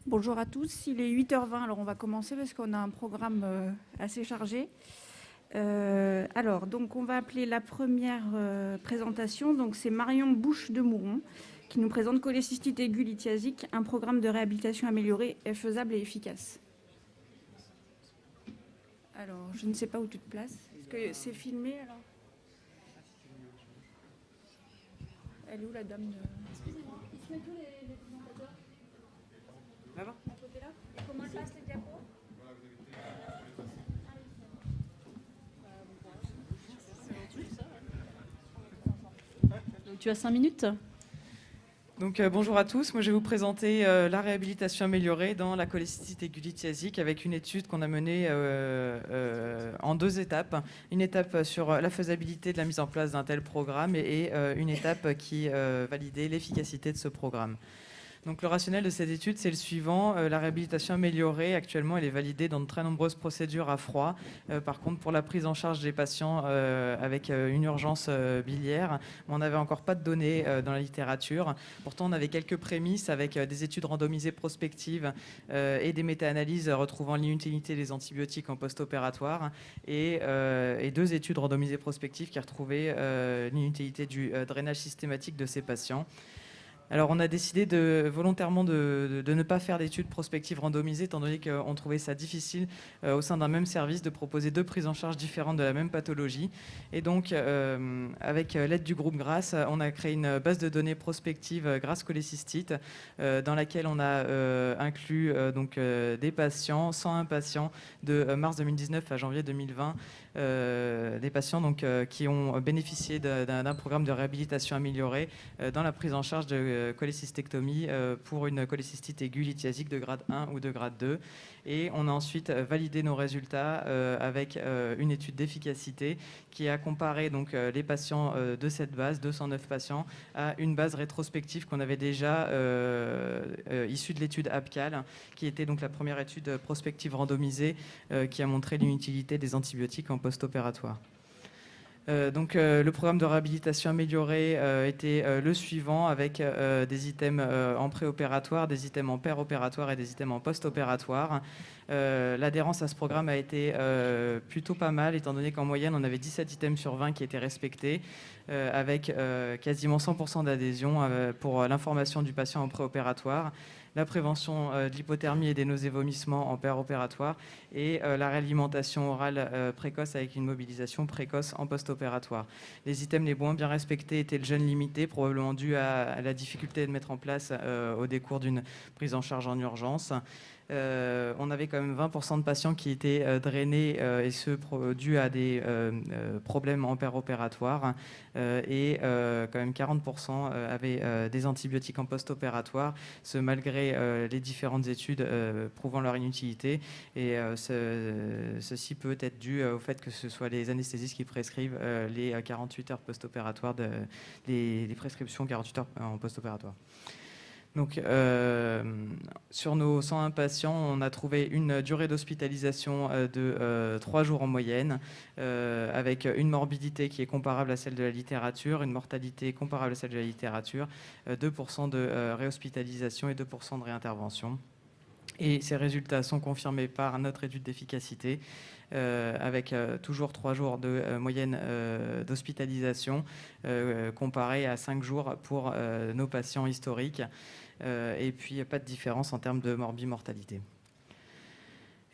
Bonjour à tous, il est 8h20, alors on va commencer parce qu'on a un programme assez chargé. Donc on va appeler la première présentation, donc c'est Marion Bouche de Mouron qui nous présente cholécystite aiguë lithiasique, un programme de réhabilitation amélioré, est faisable et efficace. Alors je ne sais pas où tu te places, est-ce que c'est filmé alors? Elle est où la dame de... Excusez-moi, ils se mettent où les présentateurs? Là-bas. À côté là. Et comment elle passe les diapos? Donc, tu as 5 minutes. Donc, bonjour à tous, moi je vais vous présenter la réhabilitation améliorée dans la cholécystite aiguë lithiasique avec une étude qu'on a menée en 2 étapes. Une étape sur la faisabilité de la mise en place d'un tel programme et une étape qui validait l'efficacité de ce programme. Donc le rationnel de cette étude, c'est le suivant. La réhabilitation améliorée, actuellement, elle est validée dans de très nombreuses procédures à froid. Par contre, pour la prise en charge des patients avec une urgence biliaire, on n'avait encore pas de données dans la littérature. Pourtant, on avait quelques prémices avec des études randomisées prospectives et des méta-analyses retrouvant l'inutilité des antibiotiques en post-opératoire et 2 études randomisées prospectives qui retrouvaient l'inutilité du drainage systématique de ces patients. Alors, on a décidé volontairement de ne pas faire d'études prospectives randomisées, étant donné qu'on trouvait ça difficile au sein d'un même service de proposer 2 prises en charge différentes de la même pathologie. Et donc, avec l'aide du groupe GRACE, on a créé une base de données prospective GRACE cholécystite, dans laquelle on a inclus des patients, 101 patients de mars 2019 à janvier 2020, des patients qui ont bénéficié d'un programme de réhabilitation améliorée dans la prise en charge de cholécystectomie pour une cholécystite aiguë lithiasique de grade 1 ou de grade 2. Et on a ensuite validé nos résultats avec une étude d'efficacité qui a comparé les patients de cette base, 209 patients, à une base rétrospective qu'on avait déjà issue de l'étude APCAL, qui était donc la première étude prospective randomisée qui a montré l'inutilité des antibiotiques en post-opératoire. Le programme de réhabilitation améliorée était le suivant, avec des items en préopératoire, des items en péropératoire et des items en post-opératoire. L'adhérence à ce programme a été plutôt pas mal, étant donné qu'en moyenne, on avait 17 items sur 20 qui étaient respectés, avec quasiment 100% d'adhésion pour l'information du patient en préopératoire, la prévention de l'hypothermie et des nausées-vomissements en péropératoire et la réalimentation orale précoce avec une mobilisation précoce en post-opératoire. Les items les moins bien respectés étaient le jeûne limité, probablement dû à la difficulté de mettre en place au décours d'une prise en charge en urgence. On avait quand même 20% de patients qui étaient drainés, et ce dû à des problèmes en péropératoire, et quand même 40% avaient des antibiotiques en post-opératoire, ce malgré les différentes études prouvant leur inutilité. Et ceci peut être dû au fait que ce soit les anesthésistes qui prescrivent les 48 heures post-opératoires, les prescriptions 48 heures en post-opératoire. Donc, sur nos 101 patients, on a trouvé une durée d'hospitalisation de 3 jours en moyenne, avec une morbidité qui est comparable à celle de la littérature, une mortalité comparable à celle de la littérature, 2% de réhospitalisation et 2% de réintervention. Et ces résultats sont confirmés par notre étude d'efficacité, avec toujours 3 jours de moyenne d'hospitalisation, comparé à 5 jours pour nos patients historiques. Et puis, pas de différence en termes de morbimortalité.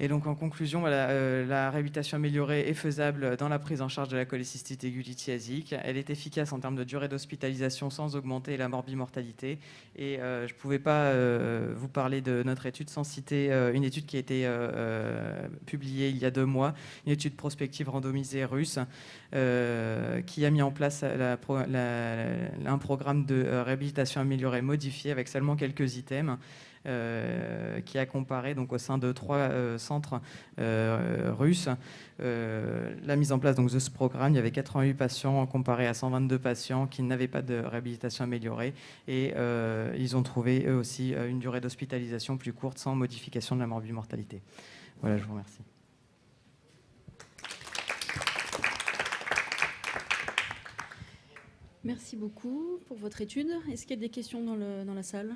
Et donc, en conclusion, voilà, la réhabilitation améliorée est faisable dans la prise en charge de la cholécystite aiguë lithiasique. Elle est efficace en termes de durée d'hospitalisation sans augmenter la morbimortalité. Et je ne pouvais pas vous parler de notre étude sans citer une étude qui a été publiée il y a 2 mois, une étude prospective randomisée russe qui a mis en place un programme de réhabilitation améliorée modifié avec seulement quelques items. Qui a comparé au sein de 3 centres russes la mise en place de ce programme. Il y avait 88 patients comparés à 122 patients qui n'avaient pas de réhabilitation améliorée, et ils ont trouvé eux aussi une durée d'hospitalisation plus courte sans modification de la morbimortalité. Voilà, je vous remercie. Merci beaucoup pour votre étude. Est-ce qu'il y a des questions dans la salle ?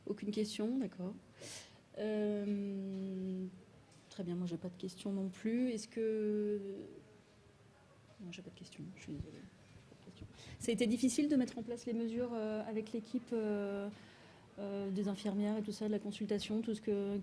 Aucune question, d'accord. Très bien, moi j'ai pas de questions non plus. Est-ce que... Non, j'ai pas de questions, je suis désolée. Pas de questions. Ça a été difficile de mettre en place les mesures avec l'équipe des infirmières et tout ça, de la consultation, tout ce que...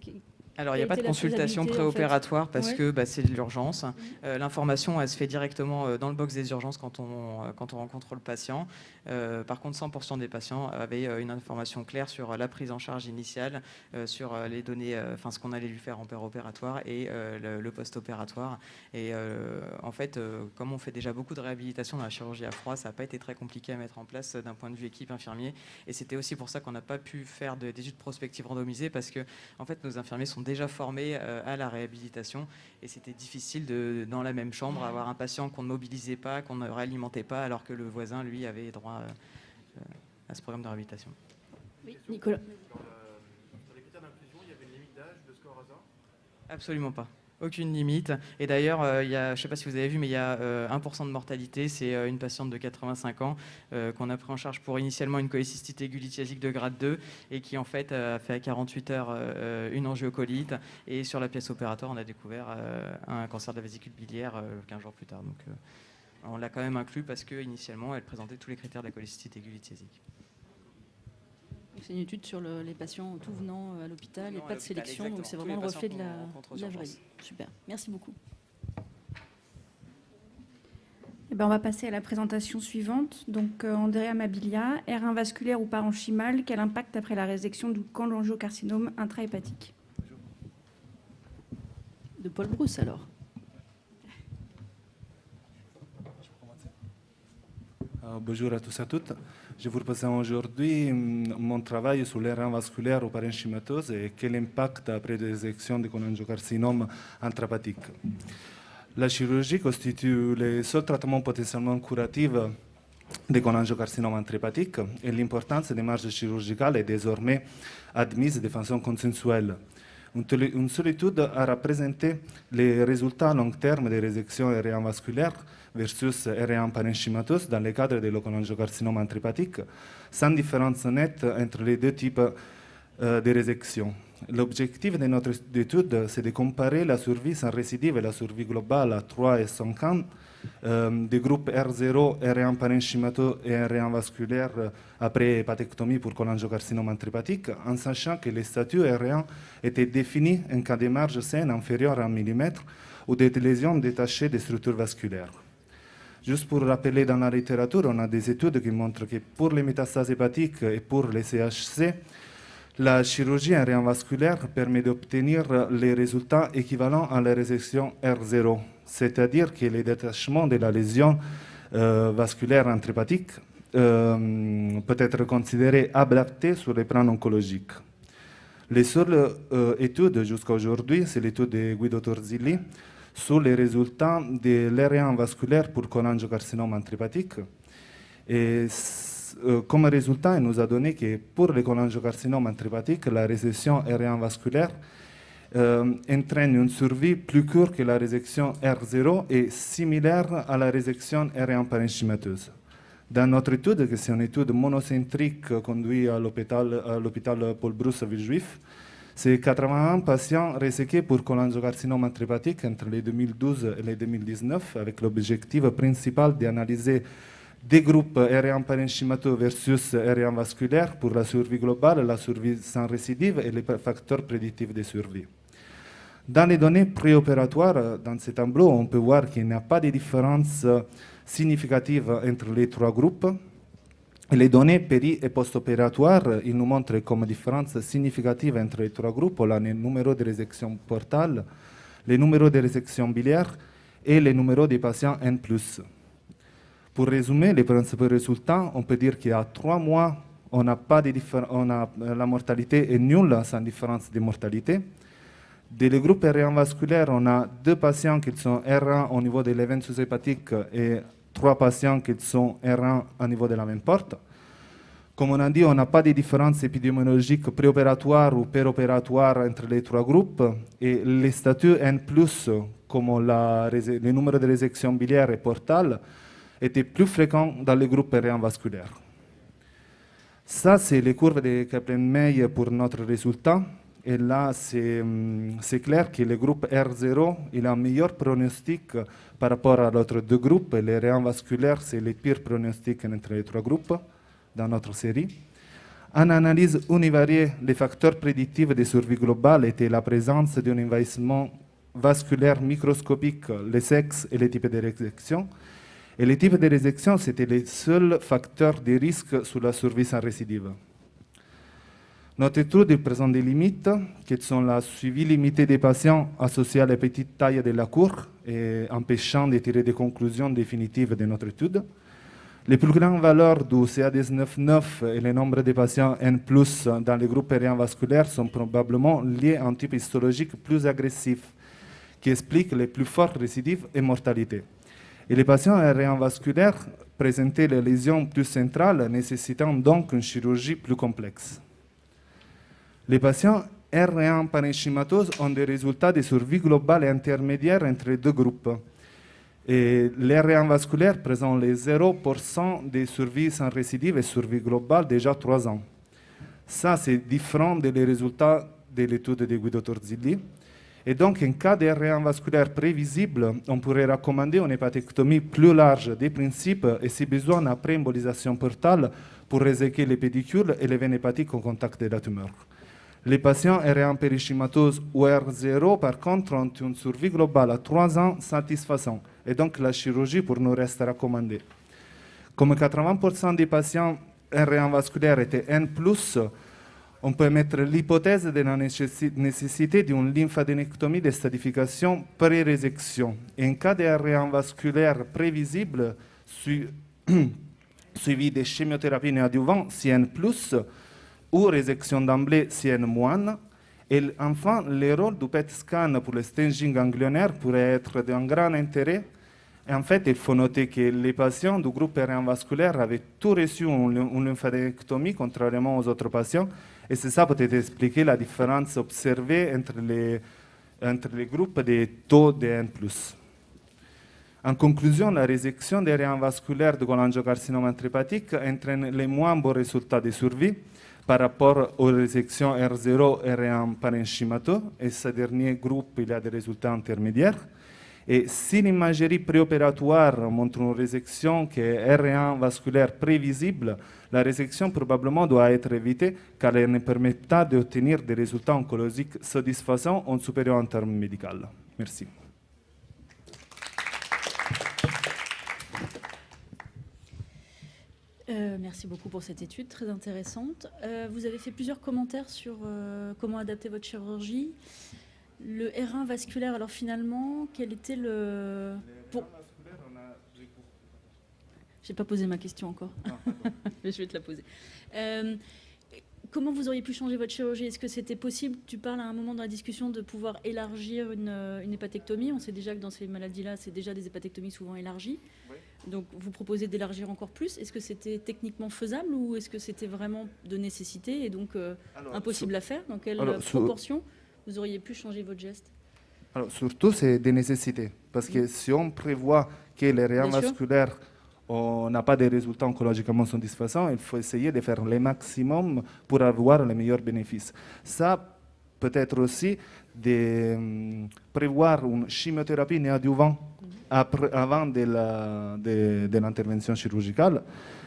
Alors, il n'y a pas de consultation préopératoire parce que c'est de l'urgence. L'information, elle se fait directement dans le box des urgences quand on rencontre le patient. Par contre, 100% des patients avaient une information claire sur la prise en charge initiale, sur les données, ce qu'on allait lui faire en préopératoire et le post-opératoire. Et en fait, comme on fait déjà beaucoup de réhabilitation dans la chirurgie à froid, ça n'a pas été très compliqué à mettre en place d'un point de vue équipe infirmier. Et c'était aussi pour ça qu'on n'a pas pu faire d'études prospectives randomisées parce que en fait, nos infirmiers sont déjà formés à la réhabilitation et c'était difficile dans la même chambre avoir un patient qu'on ne mobilisait pas, qu'on ne réalimentait pas alors que le voisin lui avait droit à ce programme de réhabilitation. Oui, Nicolas. Dans les critères d'inclusion, il y avait une limite d'âge de score hasard? Absolument pas. Aucune limite. Et d'ailleurs, je ne sais pas si vous avez vu, mais il y a 1% de mortalité. C'est une patiente de 85 ans qu'on a pris en charge pour initialement une cholécystite aiguë lithiasique de grade 2 et qui en fait a fait à 48 heures une angiocolite. Et sur la pièce opératoire, on a découvert un cancer de la vésicule biliaire 15 jours plus tard. Donc on l'a quand même inclus parce qu'initialement, elle présentait tous les critères de la cholécystite aiguë lithiasique. C'est une étude sur les patients tout venant à l'hôpital et pas de sélection, donc c'est vraiment le reflet de la vraie vie. Super, merci beaucoup. Eh ben, on va passer à la présentation suivante. Donc, Andrea Mabilia, R1 vasculaire ou parenchymal, quel impact après la résection du cholangiocarcinome intrahépatique? De Paul Brousse alors. Bonjour à tous et à toutes. Je vous présente aujourd'hui mon travail sur l'erreur vasculaire ou parenchymatose et quel impact après des résection de cholangiocarcinome intrahépatique. La chirurgie constitue le seul traitement potentiellement curatif des cholangiocarcinomes intrahépatique et l'importance des marges chirurgicales est désormais admise de façon consensuelle. Une seule étude a représenté les résultats à long terme des résections R1 vasculaires versus R1 parenchymatose dans le cadre de cholangiocarcinome intrahépatique, sans différence nette entre les deux types de résections. L'objectif de notre étude, c'est de comparer la survie sans récidive et la survie globale à 3 et 5 ans des groupes R0, R1 parenchymatose et R1 vasculaire après hépatectomie pour cholangiocarcinome intrahépatique, en sachant que les statuts R1 étaient définis en cas de marge saine inférieure à 1 mm ou des lésions détachées des structures vasculaires. Juste pour rappeler, dans la littérature, on a des études qui montrent que pour les métastases hépatiques et pour les CHC, la chirurgie en vasculaire permet d'obtenir les résultats équivalents à la résection R0, c'est-à-dire que le détachement de la lésion vasculaire intrahépatique peut être considéré adapté sur les plans oncologiques. Les seules études jusqu'à aujourd'hui, c'est l'étude de Guido Torzilli sur les résultats de l'R1 vasculaire pour cholangiocarcinome intrahépatique. Et comme résultat, il nous a donné que pour les cholangiocarcinomes intrahépatique, la résection R1 vasculaire entraîne une survie plus courte que la résection R0 et similaire à la résection R1 parenchymateuse. Dans notre étude, qui c'est une étude monocentrique conduite à l'hôpital Paul Brousse à Villejuif, c'est 81 patients réséqués pour cholangiocarcinome intrahépatique entre les 2012 et les 2019, avec l'objectif principal d'analyser des groupes R1 parenchymateux versus R1 vasculaire pour la survie globale, la survie sans récidive et les facteurs prédictifs de survie. Dans les données préopératoires, dans ce tableau, on peut voir qu'il n'y a pas de différence significative entre les trois groupes. Et les données péri- et post-opératoires, ils nous montrent comme différence significative entre les trois groupes le numéro de résection portale, le numéro de résection biliaire et le numéro des patients N+. Pour résumer les principaux résultats, on peut dire qu'il y a 3 mois, la mortalité est nulle, sans différence de mortalité. Dans le groupe R1 vasculaire, on a 2 patients qui sont R1 au niveau de l'événement hépatique et 3 patients qui sont R1 au niveau de la même porte. Comme on a dit, on n'a pas de différence épidémiologique préopératoire ou péropératoire entre les 3 groupes. Et les statuts N+, comme le numéro de résection biliaire et portale, étaient plus fréquents dans le groupe R1 vasculaire. Ça, c'est les courbes de Kaplan-Meier pour notre résultat. Et là, c'est clair que le groupe R0, il a un meilleur pronostic par rapport à l'autre deux groupes. Les réans vasculaires, c'est le pire pronostic entre les trois groupes dans notre série. En analyse univariée, les facteurs prédictifs de survie globale étaient la présence d'un envahissement vasculaire microscopique, le sexe et les types de résection. Et les types de résection, c'était les seuls facteurs de risque sur la survie sans récidive. Notre étude présente des limites, qui sont la suivi limité des patients associés à la petite taille de la cour et empêchant de tirer des conclusions définitives de notre étude. Les plus grandes valeurs du CA19-9 et le nombre de patients N+, dans les groupes aériens vasculaires sont probablement liés à un type histologique plus agressif, qui explique les plus fortes récidives et mortalité. Et les patients aériens vasculaires présentaient les lésions plus centrales, nécessitant donc une chirurgie plus complexe. Les patients R1 parenchymatose ont des résultats de survie globale et intermédiaire entre les deux groupes. Et les R1 vasculaires présentent les 0% de survie sans récidive et survie globale déjà 3 ans. Ça, c'est différent des résultats de l'étude de Guido Torzilli. Et donc, en cas de R1 vasculaire prévisible, on pourrait recommander une hépatectomie plus large des principes et si besoin après embolisation portale pour réséquer les pédicules et les veines hépatiques au contact de la tumeur. Les patients R1 périchimatose ou R0, par contre, ont une survie globale à 3 ans satisfaisante. Et donc, la chirurgie pour nous reste recommandée. Comme 80% des patients R1 vasculaires étaient N+, on peut mettre l'hypothèse de la nécessité d'une lymphadénectomie de stadification pré-résection. En cas de R1 vasculaire prévisible, suivi de chimiothérapie néoadjuvante, CN+, ou résection d'emblée CN-. Et enfin, le rôle du PET scan pour le staging ganglionnaire pourrait être d'un grand intérêt. Et en fait, il faut noter que les patients du groupe R1 vasculaire avaient tous reçu une lymphadénectomie, contrairement aux autres patients. Et c'est ça peut-être expliquer la différence observée entre les groupes de taux de N+. En conclusion, la résection des réans vasculaires de cholangiocarcinome intrahépatique entraîne les moins bons résultats de survie par rapport aux résections R0 et R1 parenchymateux, et ce dernier groupe, il a des résultats intermédiaires. Et si l'imagerie préopératoire montre une résection qui est R1 vasculaire prévisible, la résection probablement doit être évitée car elle ne permet pas d'obtenir des résultats oncologiques satisfaisants ou supérieurs en termes médicaux. Merci. Merci beaucoup pour cette étude très intéressante. Vous avez fait plusieurs commentaires sur comment adapter votre chirurgie. Le R1 vasculaire, alors finalement, quel était le... Je n'ai pas posé ma question encore, mais je vais te la poser. Comment vous auriez pu changer votre chirurgie? Est-ce que c'était possible? Tu parles à un moment dans la discussion de pouvoir élargir une hépatectomie. On sait déjà que dans ces maladies-là, c'est déjà des hépatectomies souvent élargies. Oui. Donc, vous proposez d'élargir encore plus. Est-ce que c'était techniquement faisable ou est-ce que c'était vraiment de nécessité et donc impossible à faire? Dans quelle proportion vous auriez pu changer votre geste? Alors, surtout, c'est des nécessités. Parce que si on prévoit que les réans vasculaires, on n'a pas de résultats oncologiquement satisfaisants, il faut essayer de faire le maximum pour avoir les meilleurs bénéfices. Ça peut être aussi de prévoir une chimiothérapie néoadjuvante avant de l'intervention chirurgicale.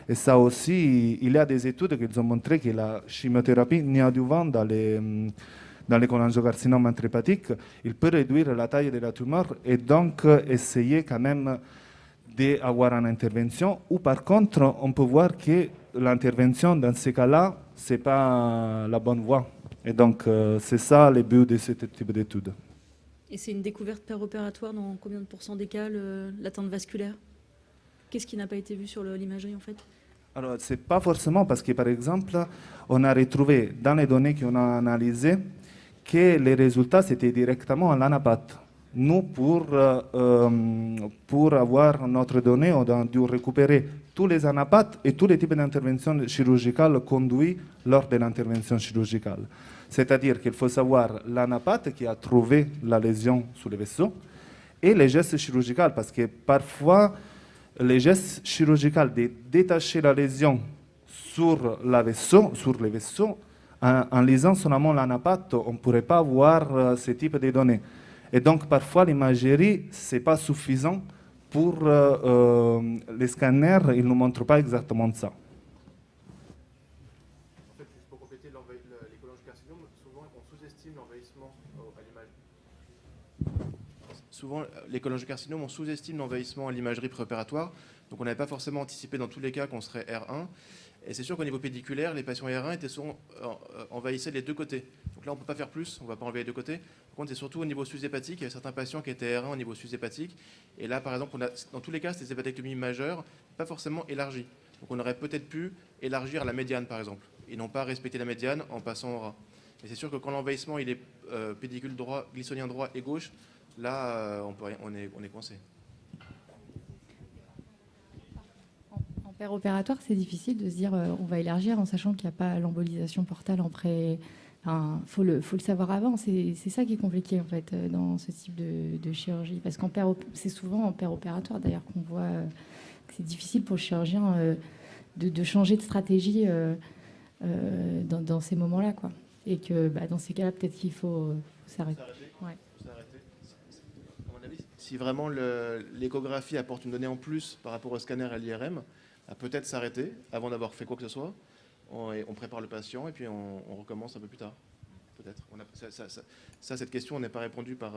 Et ça aussi, il y a des études qui ont montré que la chimiothérapie néoadjuvante dans les cholangiocarcinomes intrahépatiques, il peut réduire la taille de la tumeur et donc essayer quand même d'avoir une intervention. Ou par contre, on peut voir que l'intervention dans ces cas-là, ce n'est pas la bonne voie. Et donc, c'est ça le but de ce type d'étude. Et c'est une découverte péropératoire dans combien de pourcents des cas, l'atteinte vasculaire? Qu'est-ce qui n'a pas été vu sur l'imagerie en fait? Alors, ce n'est pas forcément parce que, par exemple, on a retrouvé dans les données qu'on a analysées que les résultats, c'était directement à l'anapathe. Nous, pour avoir notre donnée, on a dû récupérer tous les anapathes et tous les types d'interventions chirurgicales conduits lors de l'intervention chirurgicale. C'est-à-dire qu'il faut savoir l'anapathe qui a trouvé la lésion sous le vaisseau et les gestes chirurgicaux, parce que parfois, les gestes chirurgicaux de détacher la lésion sur les vaisseaux, en lisant seulement l'anapath, on ne pourrait pas voir ce type de données. Et donc, parfois, l'imagerie, ce n'est pas suffisant pour les scanners, ils ne nous montrent pas exactement ça. En fait, juste pour compléter les cholangiocarcinomes, souvent on sous-estime l'envahissement à l'image. Souvent, les cholangiocarcinomes, on sous-estime l'envahissement à l'imagerie préopératoire. Donc on n'avait pas forcément anticipé dans tous les cas qu'on serait R1. Et c'est sûr qu'au niveau pédiculaire, les patients R1 étaient souvent envahissaient les deux côtés. Donc là, on ne peut pas faire plus, on ne va pas enlever les deux côtés. Par contre, c'est surtout au niveau sous-hépatique. Il y a certains patients qui étaient R1 au niveau sous-hépatique. Et là, par exemple, dans tous les cas, c'était des hépatectomies majeures, pas forcément élargies. Donc on aurait peut-être pu élargir la médiane, par exemple, et non pas respecter la médiane en passant au ras. Et c'est sûr que quand l'envahissement il est pédicule droit, glissonien droit et gauche, là, on est coincé. En père opératoire, c'est difficile de se dire on va élargir en sachant qu'il n'y a pas l'embolisation portale en pré. Enfin, faut le savoir avant. C'est ça qui est compliqué en fait dans ce type de chirurgie, parce c'est souvent en père opératoire d'ailleurs qu'on voit que c'est difficile pour le chirurgien de changer de stratégie dans ces moments-là, quoi. Et que dans ces cas-là, peut-être qu'il faut s'arrêter. Ouais. À mon avis, si vraiment l'échographie apporte une donnée en plus par rapport au scanner et à l'IRM, à peut-être s'arrêter avant d'avoir fait quoi que ce soit. On prépare le patient et puis on recommence un peu plus tard. Peut-être. Cette question n'est pas répondue par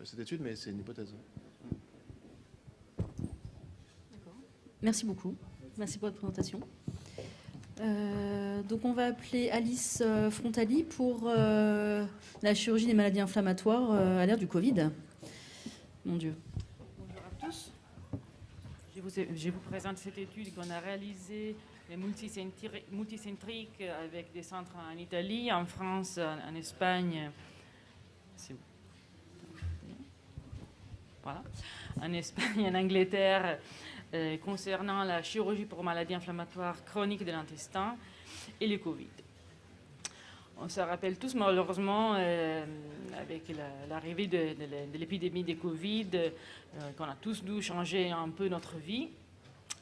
cette étude, mais c'est une hypothèse. D'accord. Merci beaucoup. Merci pour votre présentation. Donc on va appeler Alice Frontali pour la chirurgie des maladies inflammatoires à l'ère du Covid. Mon Dieu. Bonjour à tous. Je vous présente cette étude qu'on a réalisée multicentrique avec des centres en Italie, en France, en Espagne. Voilà. En Espagne et en Angleterre, concernant la chirurgie pour maladies inflammatoires chroniques de l'intestin et le Covid. On se rappelle tous, malheureusement, avec l'arrivée de l'épidémie de Covid, qu'on a tous dû changer un peu notre vie.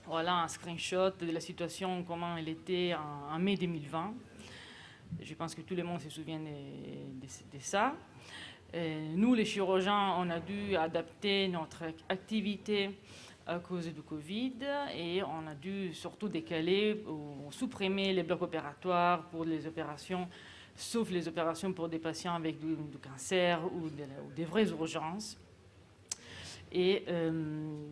Voilà un screenshot de la situation, comment elle était en mai 2020. Je pense que tout le monde se souvient de ça. Nous, les chirurgiens, on a dû adapter notre activité à cause du Covid et on a dû surtout décaler ou supprimer les blocs opératoires pour les opérations, sauf les opérations pour des patients avec du cancer ou des vraies urgences. Et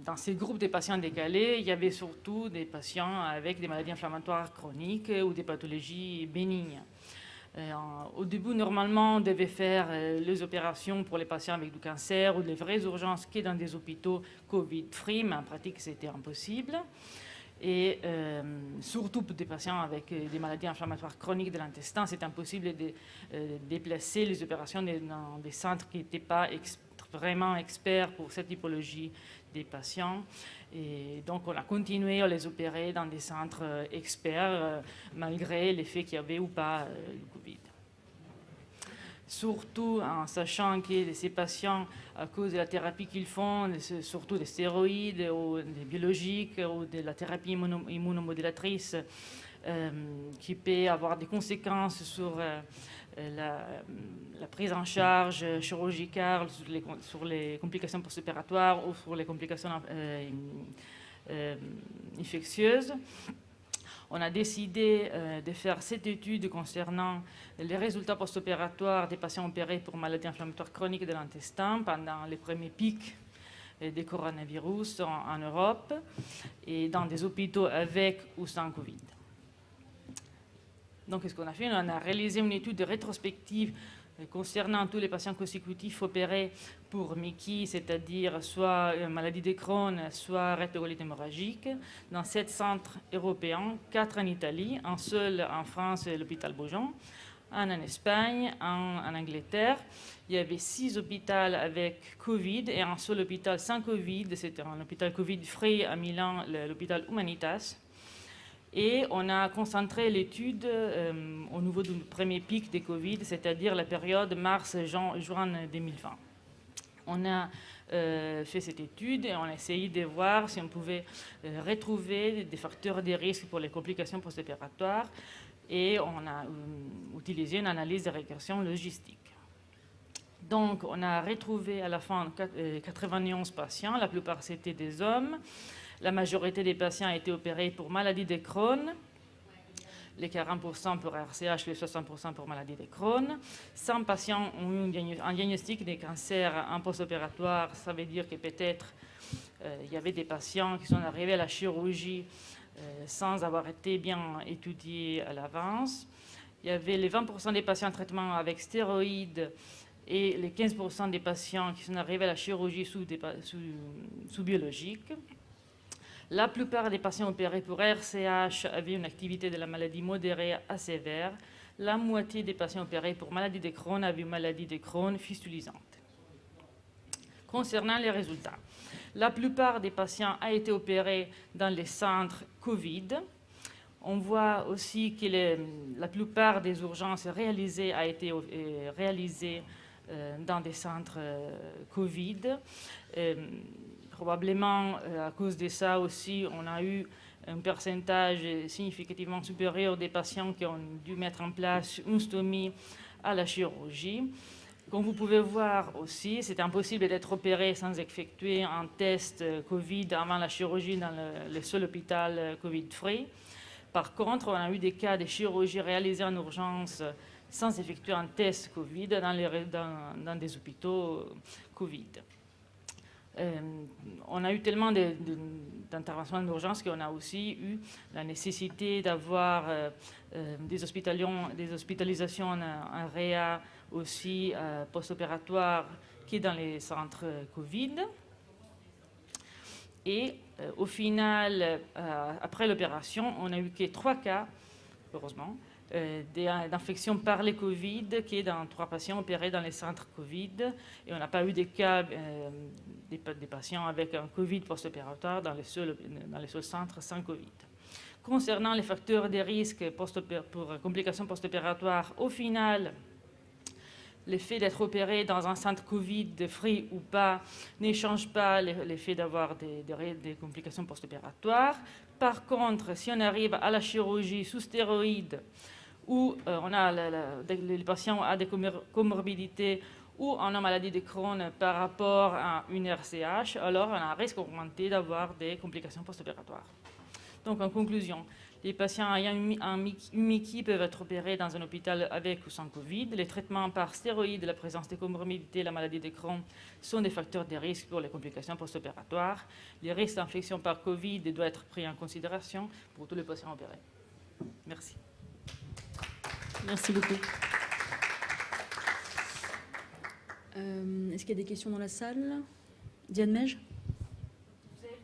dans ces groupes de patients décalés, il y avait surtout des patients avec des maladies inflammatoires chroniques ou des pathologies bénignes. Au début, normalement, on devait faire les opérations pour les patients avec du cancer ou les vraies urgences qui dans des hôpitaux Covid-free, mais en pratique, c'était impossible. Et surtout pour des patients avec des maladies inflammatoires chroniques de l'intestin, c'est impossible de déplacer les opérations dans des centres qui n'étaient pas vraiment experts pour cette typologie des patients. Et donc, on a continué à les opérer dans des centres experts, malgré l'effet qu'il y avait ou pas du Covid. Surtout en sachant que ces patients, à cause de la thérapie qu'ils font, surtout des stéroïdes ou des biologiques ou de la thérapie immunomodulatrice, qui peut avoir des conséquences sur la prise en charge chirurgicale, sur les complications post-opératoires ou sur les complications infectieuses. On a décidé de faire cette étude concernant les résultats post-opératoires des patients opérés pour maladies inflammatoires chroniques de l'intestin pendant les premiers pics des coronavirus en Europe et dans des hôpitaux avec ou sans Covid. Donc, ce qu'on a fait, on a réalisé une étude rétrospective concernant tous les patients consécutifs opérés pour MICI, c'est-à-dire soit maladie de Crohn, soit rectocolite hémorragique, dans 7 centres européens, 4 en Italie, un seul en France, l'hôpital Beaujon, un en Espagne, un en Angleterre. Il y avait 6 hôpitaux avec Covid et un seul hôpital sans Covid, c'était un hôpital Covid-free à Milan, l'hôpital Humanitas. Et on a concentré l'étude au niveau du premier pic de Covid, c'est-à-dire la période mars-juin 2020. On a fait cette étude et on a essayé de voir si on pouvait retrouver des facteurs de risque pour les complications post-opératoires et on a utilisé une analyse de régression logistique. Donc, on a retrouvé à la fin 91 patients, la plupart c'était des hommes. La majorité des patients a été opérés pour maladie de Crohn, les 40% pour RCH, les 60% pour maladie de Crohn. 100 patients ont eu un diagnostic de cancer en post-opératoire. Ça veut dire que peut-être il y avait des patients qui sont arrivés à la chirurgie sans avoir été bien étudiés à l'avance. Il y avait les 20% des patients en traitement avec stéroïdes et les 15% des patients qui sont arrivés à la chirurgie sous biologique. La plupart des patients opérés pour RCH avaient une activité de la maladie modérée à sévère. La moitié des patients opérés pour maladie de Crohn avaient une maladie de Crohn fistulisante. Concernant les résultats, la plupart des patients ont été opérés dans les centres Covid. On voit aussi que la plupart des urgences réalisées ont été réalisées dans des centres Covid. Probablement, à cause de ça aussi, on a eu un pourcentage significativement supérieur des patients qui ont dû mettre en place une stomie à la chirurgie. Comme vous pouvez voir aussi, c'est impossible d'être opéré sans effectuer un test Covid avant la chirurgie dans le seul hôpital Covid-free. Par contre, on a eu des cas de chirurgie réalisée en urgence sans effectuer un test Covid dans des hôpitaux Covid. On a eu tellement d'interventions en urgence qu'on a aussi eu la nécessité d'avoir des hospitalisations en réa aussi post-opératoire qui est dans les centres Covid. Et au final, après l'opération, on a eu que 3 cas, heureusement, d'infection par les Covid, qui est dans 3 patients opérés dans les centres Covid. Et on n'a pas eu des cas des patients avec un Covid post-opératoire dans les seuls centres sans Covid. Concernant les facteurs de risque pour complications post-opératoires, au final, le fait d'être opéré dans un centre Covid, free ou pas, ne change pas l'effet d'avoir des complications post-opératoires. Par contre, si on arrive à la chirurgie sous stéroïdes, où les patients ont des comorbidités ou on a maladie de Crohn par rapport à une RCH, alors on a un risque augmenté d'avoir des complications post-opératoires. Donc en conclusion, les patients ayant une MICI peuvent être opérés dans un hôpital avec ou sans Covid. Les traitements par stéroïdes, la présence de comorbidités, la maladie de Crohn sont des facteurs de risque pour les complications post-opératoires. Les risques d'infection par Covid doivent être pris en considération pour tous les patients opérés. Merci. Merci beaucoup. Est-ce qu'il y a des questions dans la salle? Diane Mège? Vous n'avez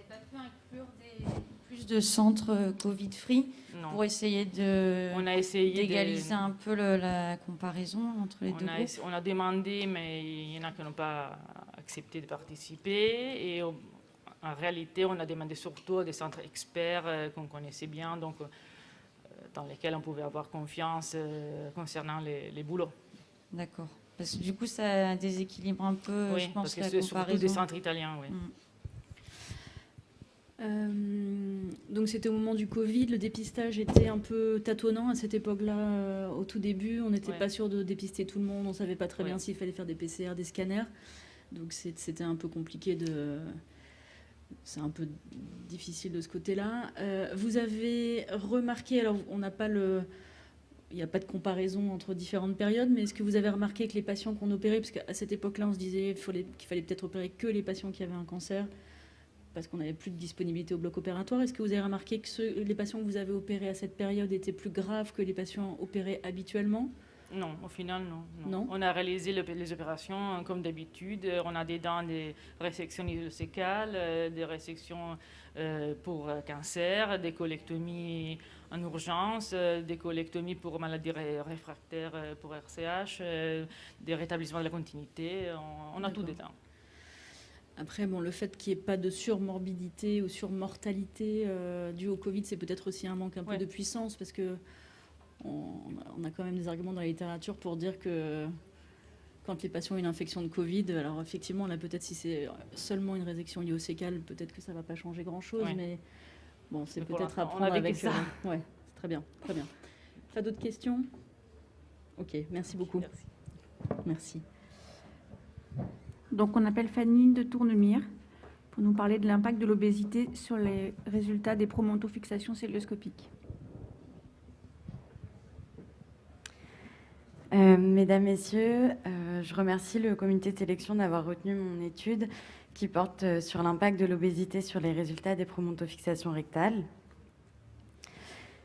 pas pu inclure plus de centres Covid-free pour essayer d'égaliser un peu la comparaison entre les deux groupes? On a demandé, mais il y en a qui n'ont pas accepté de participer. Et en réalité, on a demandé surtout à des centres experts qu'on connaissait bien, donc dans lesquels on pouvait avoir confiance concernant les boulots. D'accord. Parce que du coup, ça déséquilibre un peu, oui, je pense, parce que la c'est comparaison. surtout des centres italiens, oui. Donc c'était au moment du Covid, le dépistage était un peu tâtonnant à cette époque-là, au tout début. On n'était pas sûr de dépister tout le monde, on ne savait pas très bien s'il fallait faire des PCR, des scanners. Donc c'était un peu compliqué c'est un peu difficile de ce côté-là. Vous avez remarqué, alors on n'a pas il n'y a pas de comparaison entre différentes périodes, mais est-ce que vous avez remarqué que les patients qu'on opérait, parce qu'à cette époque-là, on se disait qu'il fallait peut-être opérer que les patients qui avaient un cancer, parce qu'on n'avait plus de disponibilité au bloc opératoire. Est-ce que vous avez remarqué que les patients que vous avez opérés à cette période étaient plus graves que les patients opérés habituellement? Non, au final, non. On a réalisé les opérations comme d'habitude. On a des résections iléocécales, des résections pour cancer, des colectomies en urgence, des colectomies pour maladies réfractaires pour RCH, des rétablissements de la continuité. On a tout dedans. Après, le fait qu'il n'y ait pas de surmorbidité ou surmortalité due au Covid, c'est peut-être aussi un manque un peu de puissance, parce que on a quand même des arguments dans la littérature pour dire que quand les patients ont une infection de Covid, alors effectivement, là, peut-être si c'est seulement une résection liée au sécal, peut-être que ça ne va pas changer grand-chose, mais bon, c'est peut-être à prendre avec ça. Ouais, c'est très bien, très bien. Pas d'autres questions? Ok, merci beaucoup. Merci. Donc, on appelle Fanny de Tournemire pour nous parler de l'impact de l'obésité sur les résultats des promontofixations cœlioscopiques. Mesdames, Messieurs, je remercie le comité de sélection d'avoir retenu mon étude qui porte sur l'impact de l'obésité sur les résultats des promontofixations rectales.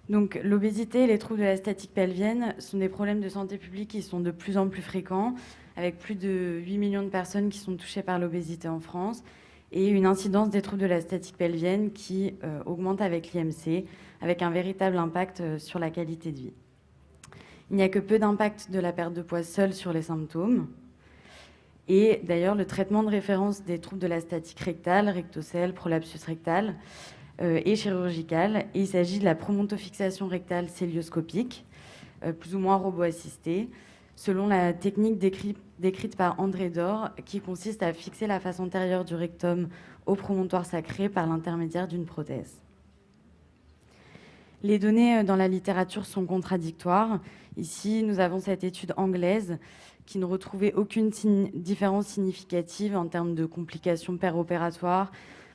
Donc, l'obésité et les troubles de la statique pelvienne sont des problèmes de santé publique qui sont de plus en plus fréquents, avec plus de 8 millions de personnes qui sont touchées par l'obésité en France, et une incidence des troubles de la statique pelvienne qui augmente avec l'IMC, avec un véritable impact sur la qualité de vie. Il n'y a que peu d'impact de la perte de poids seule sur les symptômes. Et d'ailleurs, le traitement de référence des troubles de la statique rectale, rectocèle, prolapsus rectal, est chirurgical. Et il s'agit de la promontofixation rectale cœlioscopique, plus ou moins robot-assistée, selon la technique décrite par André Dor, qui consiste à fixer la face antérieure du rectum au promontoire sacré par l'intermédiaire d'une prothèse. Les données dans la littérature sont contradictoires. Ici, nous avons cette étude anglaise qui ne retrouvait aucune différence significative en termes de complications péropératoires,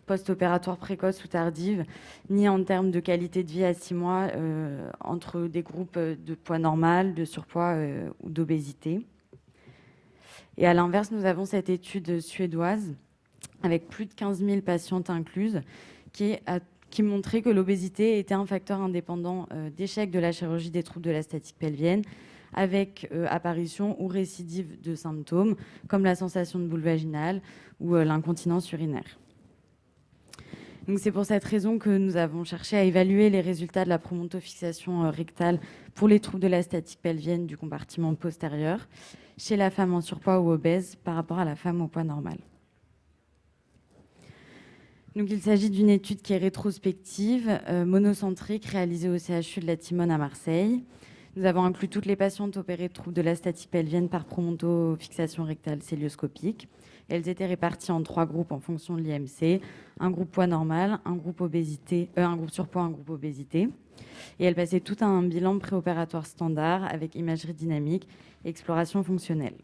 post-opératoires précoces ou tardives, ni en termes de qualité de vie à 6 mois entre des groupes de poids normal, de surpoids ou d'obésité. Et à l'inverse, nous avons cette étude suédoise avec plus de 15 000 patientes incluses qui montrait que l'obésité était un facteur indépendant d'échec de la chirurgie des troubles de la statique pelvienne, avec apparition ou récidive de symptômes comme la sensation de boule vaginale ou l'incontinence urinaire. Donc c'est pour cette raison que nous avons cherché à évaluer les résultats de la promontofixation rectale pour les troubles de la statique pelvienne du compartiment postérieur chez la femme en surpoids ou obèse par rapport à la femme au poids normal. Donc, il s'agit d'une étude qui est rétrospective, monocentrique, réalisée au CHU de la Timone à Marseille. Nous avons inclus toutes les patientes opérées de troubles de la statique pelvienne par promontofixation rectale cœlioscopique. Elles étaient réparties en 3 groupes en fonction de l'IMC, un groupe poids normal, un groupe surpoids, un groupe obésité. Et elles passaient tout un bilan préopératoire standard avec imagerie dynamique et exploration fonctionnelle.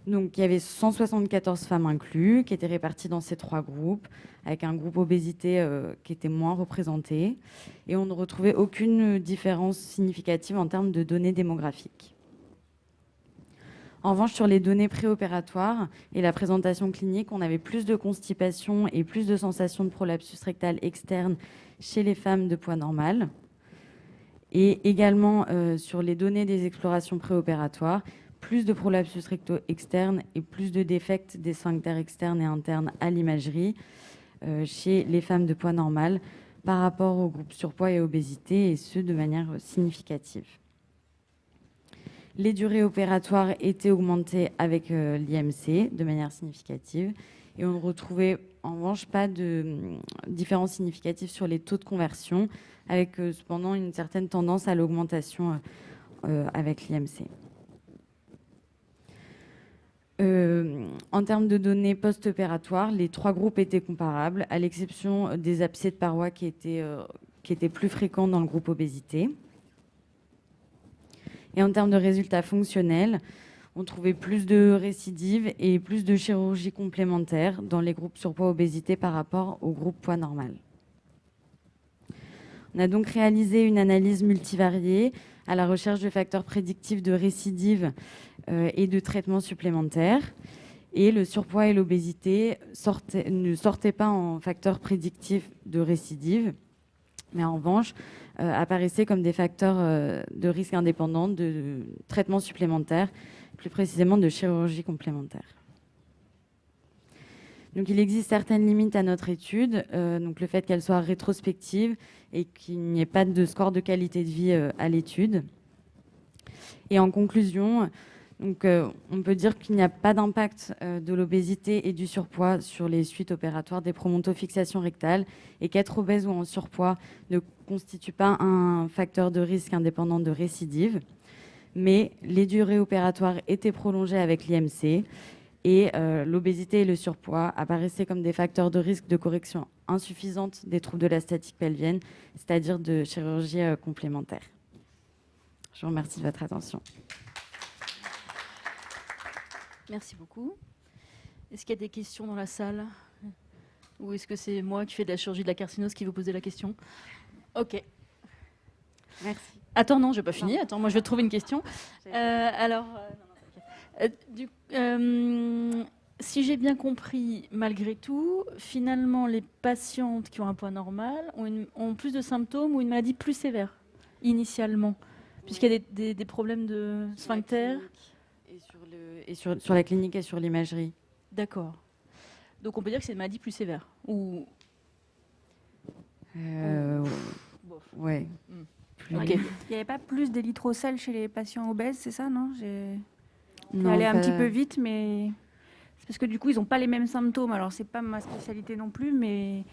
Donc, il y avait 174 femmes incluses qui étaient réparties dans ces 3 groupes, avec un groupe obésité qui était moins représenté. Et on ne retrouvait aucune différence significative en termes de données démographiques. En revanche, sur les données préopératoires et la présentation clinique, on avait plus de constipation et plus de sensations de prolapsus rectal externe chez les femmes de poids normal. Et également, sur les données des explorations préopératoires, plus de prolapsus recto externe et plus de défects des sphincters externes et internes à l'imagerie chez les femmes de poids normal par rapport au groupe surpoids et obésité, et ce, de manière significative. Les durées opératoires étaient augmentées avec l'IMC de manière significative, et on ne retrouvait en revanche pas de différence significative sur les taux de conversion, avec cependant une certaine tendance à l'augmentation avec l'IMC. En termes de données post-opératoires, les 3 groupes étaient comparables, à l'exception des abcès de parois qui étaient plus fréquents dans le groupe obésité. Et en termes de résultats fonctionnels, on trouvait plus de récidives et plus de chirurgie complémentaire dans les groupes surpoids-obésité par rapport au groupe poids normal. On a donc réalisé une analyse multivariée à la recherche de facteurs prédictifs de récidive et de traitements supplémentaires. Et le surpoids et l'obésité ne sortaient pas en facteurs prédictifs de récidive, mais en revanche apparaissaient comme des facteurs de risque indépendants de traitements supplémentaires, plus précisément de chirurgie complémentaire. Donc il existe certaines limites à notre étude, donc le fait qu'elle soit rétrospective et qu'il n'y ait pas de score de qualité de vie à l'étude. Et en conclusion, donc, on peut dire qu'il n'y a pas d'impact de l'obésité et du surpoids sur les suites opératoires des promontofixations rectales, et qu'être obèse ou en surpoids ne constitue pas un facteur de risque indépendant de récidive. mais les durées opératoires étaient prolongées avec l'IMC et l'obésité et le surpoids apparaissaient comme des facteurs de risque de correction insuffisante des troubles de la statique pelvienne, c'est-à-dire de chirurgie complémentaire. Je vous remercie de votre attention. Merci beaucoup. Est-ce qu'il y a des questions dans la salle? Ou est-ce que c'est moi qui fais de la chirurgie de la carcinose qui vous posez la question? Ok. Merci. Attends, non, je n'ai pas fini. Attends, moi, je vais trouver une question. Si j'ai bien compris, malgré tout, finalement, les patientes qui ont un poids normal ont plus de symptômes ou une maladie plus sévère, initialement, puisqu'il y a des problèmes de sphincter. Et sur la clinique et sur l'imagerie. D'accord. Donc, on peut dire que c'est une maladie plus sévère ou... Ouais. Okay. Il n'y avait pas plus d'érythrocèle chez les patients obèses, c'est ça, non? Non, allé un petit peu vite, mais c'est parce que du coup, ils n'ont pas les mêmes symptômes. Alors, c'est pas ma spécialité non plus, mais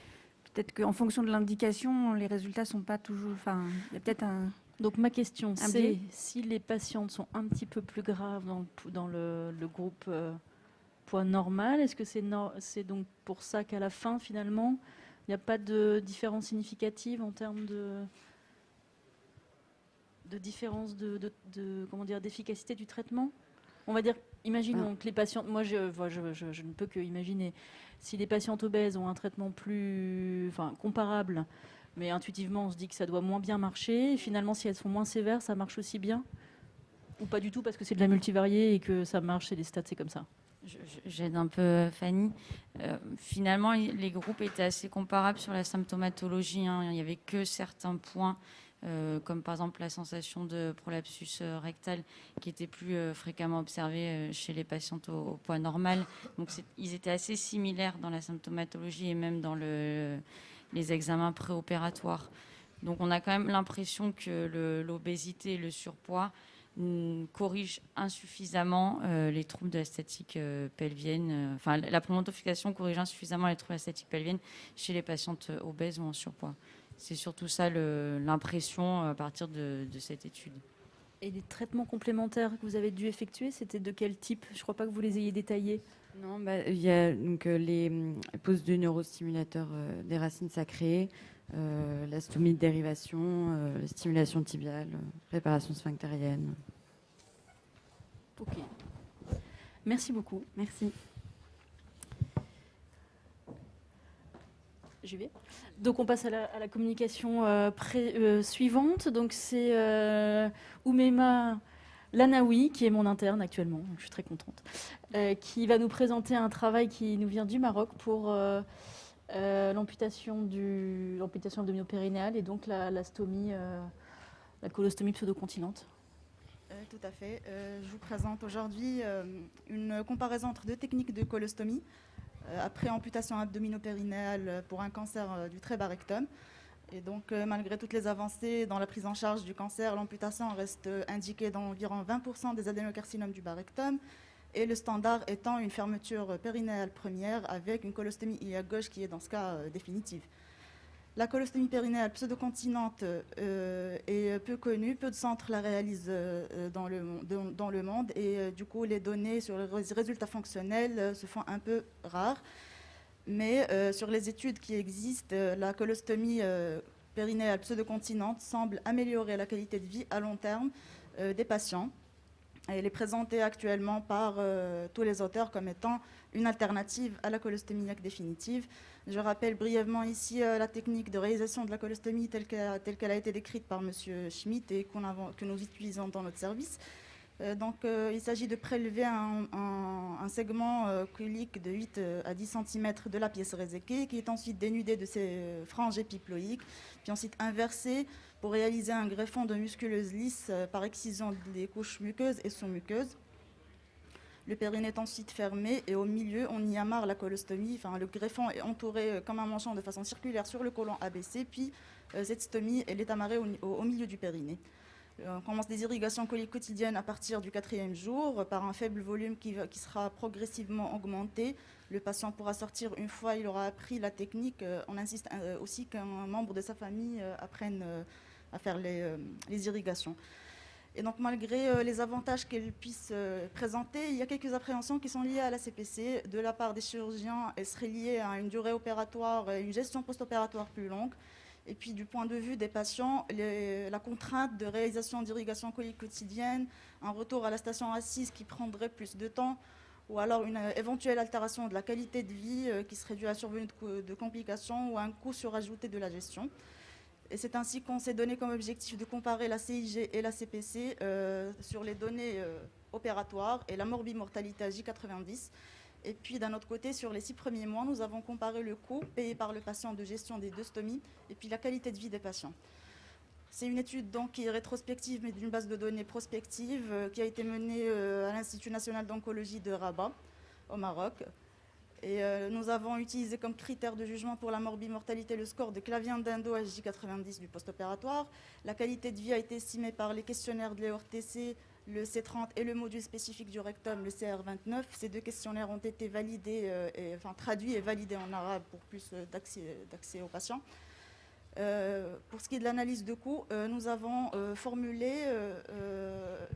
peut-être qu'en fonction de l'indication, les résultats sont pas toujours... Enfin, il y a peut-être un... Donc, ma question, c'est si les patientes sont un petit peu plus graves dans le groupe poids normal, est-ce que c'est donc pour ça qu'à la fin, finalement, il n'y a pas de différence significative en termes de différence comment dire, d'efficacité du traitement? On va dire, imaginons que les patientes, moi je ne peux que imaginer, si les patientes obèses ont un traitement comparable, mais intuitivement on se dit que ça doit moins bien marcher, et finalement si elles sont moins sévères, ça marche aussi bien? Ou pas du tout parce que c'est de la multivariée et que ça marche, c'est des stats, c'est comme ça? J'aide un peu Fanny. Finalement, les groupes étaient assez comparables sur la symptomatologie. Hein. Il n'y avait que certains points, comme par exemple la sensation de prolapsus rectal, qui était plus fréquemment observée chez les patientes au poids normal. Donc, ils étaient assez similaires dans la symptomatologie et même dans les examens préopératoires. Donc, on a quand même l'impression que l'obésité et le surpoids corrige insuffisamment les troubles de la statique pelvienne. La pneumothoracification corrige insuffisamment les troubles de la statique pelvienne chez les patientes obèses ou en surpoids. C'est surtout ça l'impression à partir de cette étude. Et les traitements complémentaires que vous avez dû effectuer, c'était de quel type? Je ne crois pas que vous les ayez détaillés. Non, il y a donc, les poses de neurostimulateurs des racines sacrées, la stomie de dérivation, la stimulation tibiale, préparation sphinctérienne. Ok. Merci beaucoup. Merci. J'y vais. Donc on passe à la communication suivante. Donc c'est Oumeima Lanaoui, qui est mon interne actuellement, donc je suis très contente, qui va nous présenter un travail qui nous vient du Maroc pour l'amputation abdominopérinéale et donc la stomie, la colostomie pseudocontinente. Tout à fait. Je vous présente aujourd'hui une comparaison entre deux techniques de colostomie après amputation abdominopérinéale pour un cancer du trait rectum. Et donc, malgré toutes les avancées dans la prise en charge du cancer, l'amputation reste indiquée dans environ 20% des adénocarcinomes du bas rectum, et le standard étant une fermeture périnéale première avec une colostomie iliaque gauche qui est dans ce cas définitive. La colostomie périnéale pseudocontinente est peu connue, peu de centres la réalisent dans le monde, et du coup les données sur les résultats fonctionnels se font un peu rares. Mais sur les études qui existent, la colostomie périnéale pseudocontinente semble améliorer la qualité de vie à long terme des patients. Elle est présentée actuellement par tous les auteurs comme étant une alternative à la colostomie iliaque définitive. Je rappelle brièvement ici la technique de réalisation de la colostomie telle qu'elle a été décrite par M. Schmitt et que nous utilisons dans notre service. Il s'agit de prélever un segment culique de 8 à 10 cm de la pièce réséquée, qui est ensuite dénudé de ses franges épiploïques, puis ensuite inversé pour réaliser un greffon de musculeuse lisse par excision des couches muqueuses et sous-muqueuses. Le périnée est ensuite fermé et au milieu, on y amarre la colostomie. Le greffon est entouré comme un manchon de façon circulaire sur le côlon abaissé, puis cette stomie elle est amarrée au milieu du périnée. On commence des irrigations coliques quotidiennes à partir du 4e jour par un faible volume qui sera progressivement augmenté. Le patient pourra sortir une fois il aura appris la technique. On insiste aussi qu'un membre de sa famille apprenne à faire les irrigations. Et donc, malgré les avantages qu'elle puisse présenter, il y a quelques appréhensions qui sont liées à la CPC. De la part des chirurgiens, elles seraient liées à une durée opératoire et une gestion post-opératoire plus longue. Et puis, du point de vue des patients, la contrainte de réalisation d'irrigation colique quotidienne, un retour à la station assise qui prendrait plus de temps, ou alors une éventuelle altération de la qualité de vie qui serait due à la survenue de complications ou un coût surajouté de la gestion. Et c'est ainsi qu'on s'est donné comme objectif de comparer la CIG et la CPC sur les données opératoires et la morbimortalité à J90. Et puis d'un autre côté, sur les 6 premiers mois, nous avons comparé le coût payé par le patient de gestion des 2 stomies et puis la qualité de vie des patients. C'est une étude donc qui est rétrospective mais d'une base de données prospective qui a été menée à l'Institut national d'oncologie de Rabat au Maroc. Et nous avons utilisé comme critère de jugement pour la morbimortalité le score de Clavien-Dindo à J90 du post-opératoire. La qualité de vie a été estimée par les questionnaires de l'EORTC, le C30 et le module spécifique du rectum, le CR29. Ces 2 questionnaires ont été validés, traduits et validés en arabe pour plus d'accès aux patients. Pour ce qui est de l'analyse de coûts, nous avons formulé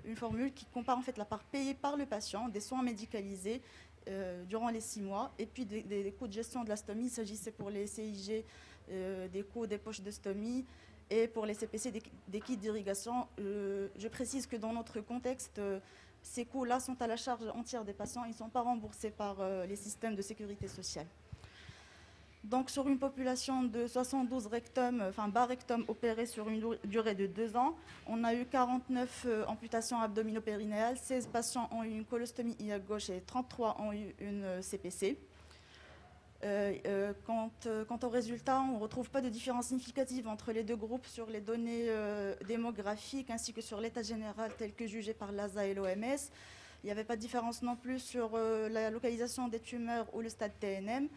une formule qui compare en fait la part payée par le patient des soins médicalisés durant les 6 mois et puis des coûts de gestion de la stomie. Il s'agissait pour les CIG des coûts des poches de stomie et pour les CPC des kits d'irrigation. Je précise que dans notre contexte, ces coûts-là sont à la charge entière des patients. Ils ne sont pas remboursés par les systèmes de sécurité sociale. Donc, sur une population de 72 bas rectums opérés sur une durée de 2 ans, on a eu 49 amputations abdominopérinéales, 16 patients ont eu une colostomie iliaque gauche et 33 ont eu une CPC. Quant aux résultats, on ne retrouve pas de différence significative entre les 2 groupes sur les données démographiques ainsi que sur l'état général tel que jugé par l'ASA et l'OMS. Il n'y avait pas de différence non plus sur la localisation des tumeurs ou le stade TNM.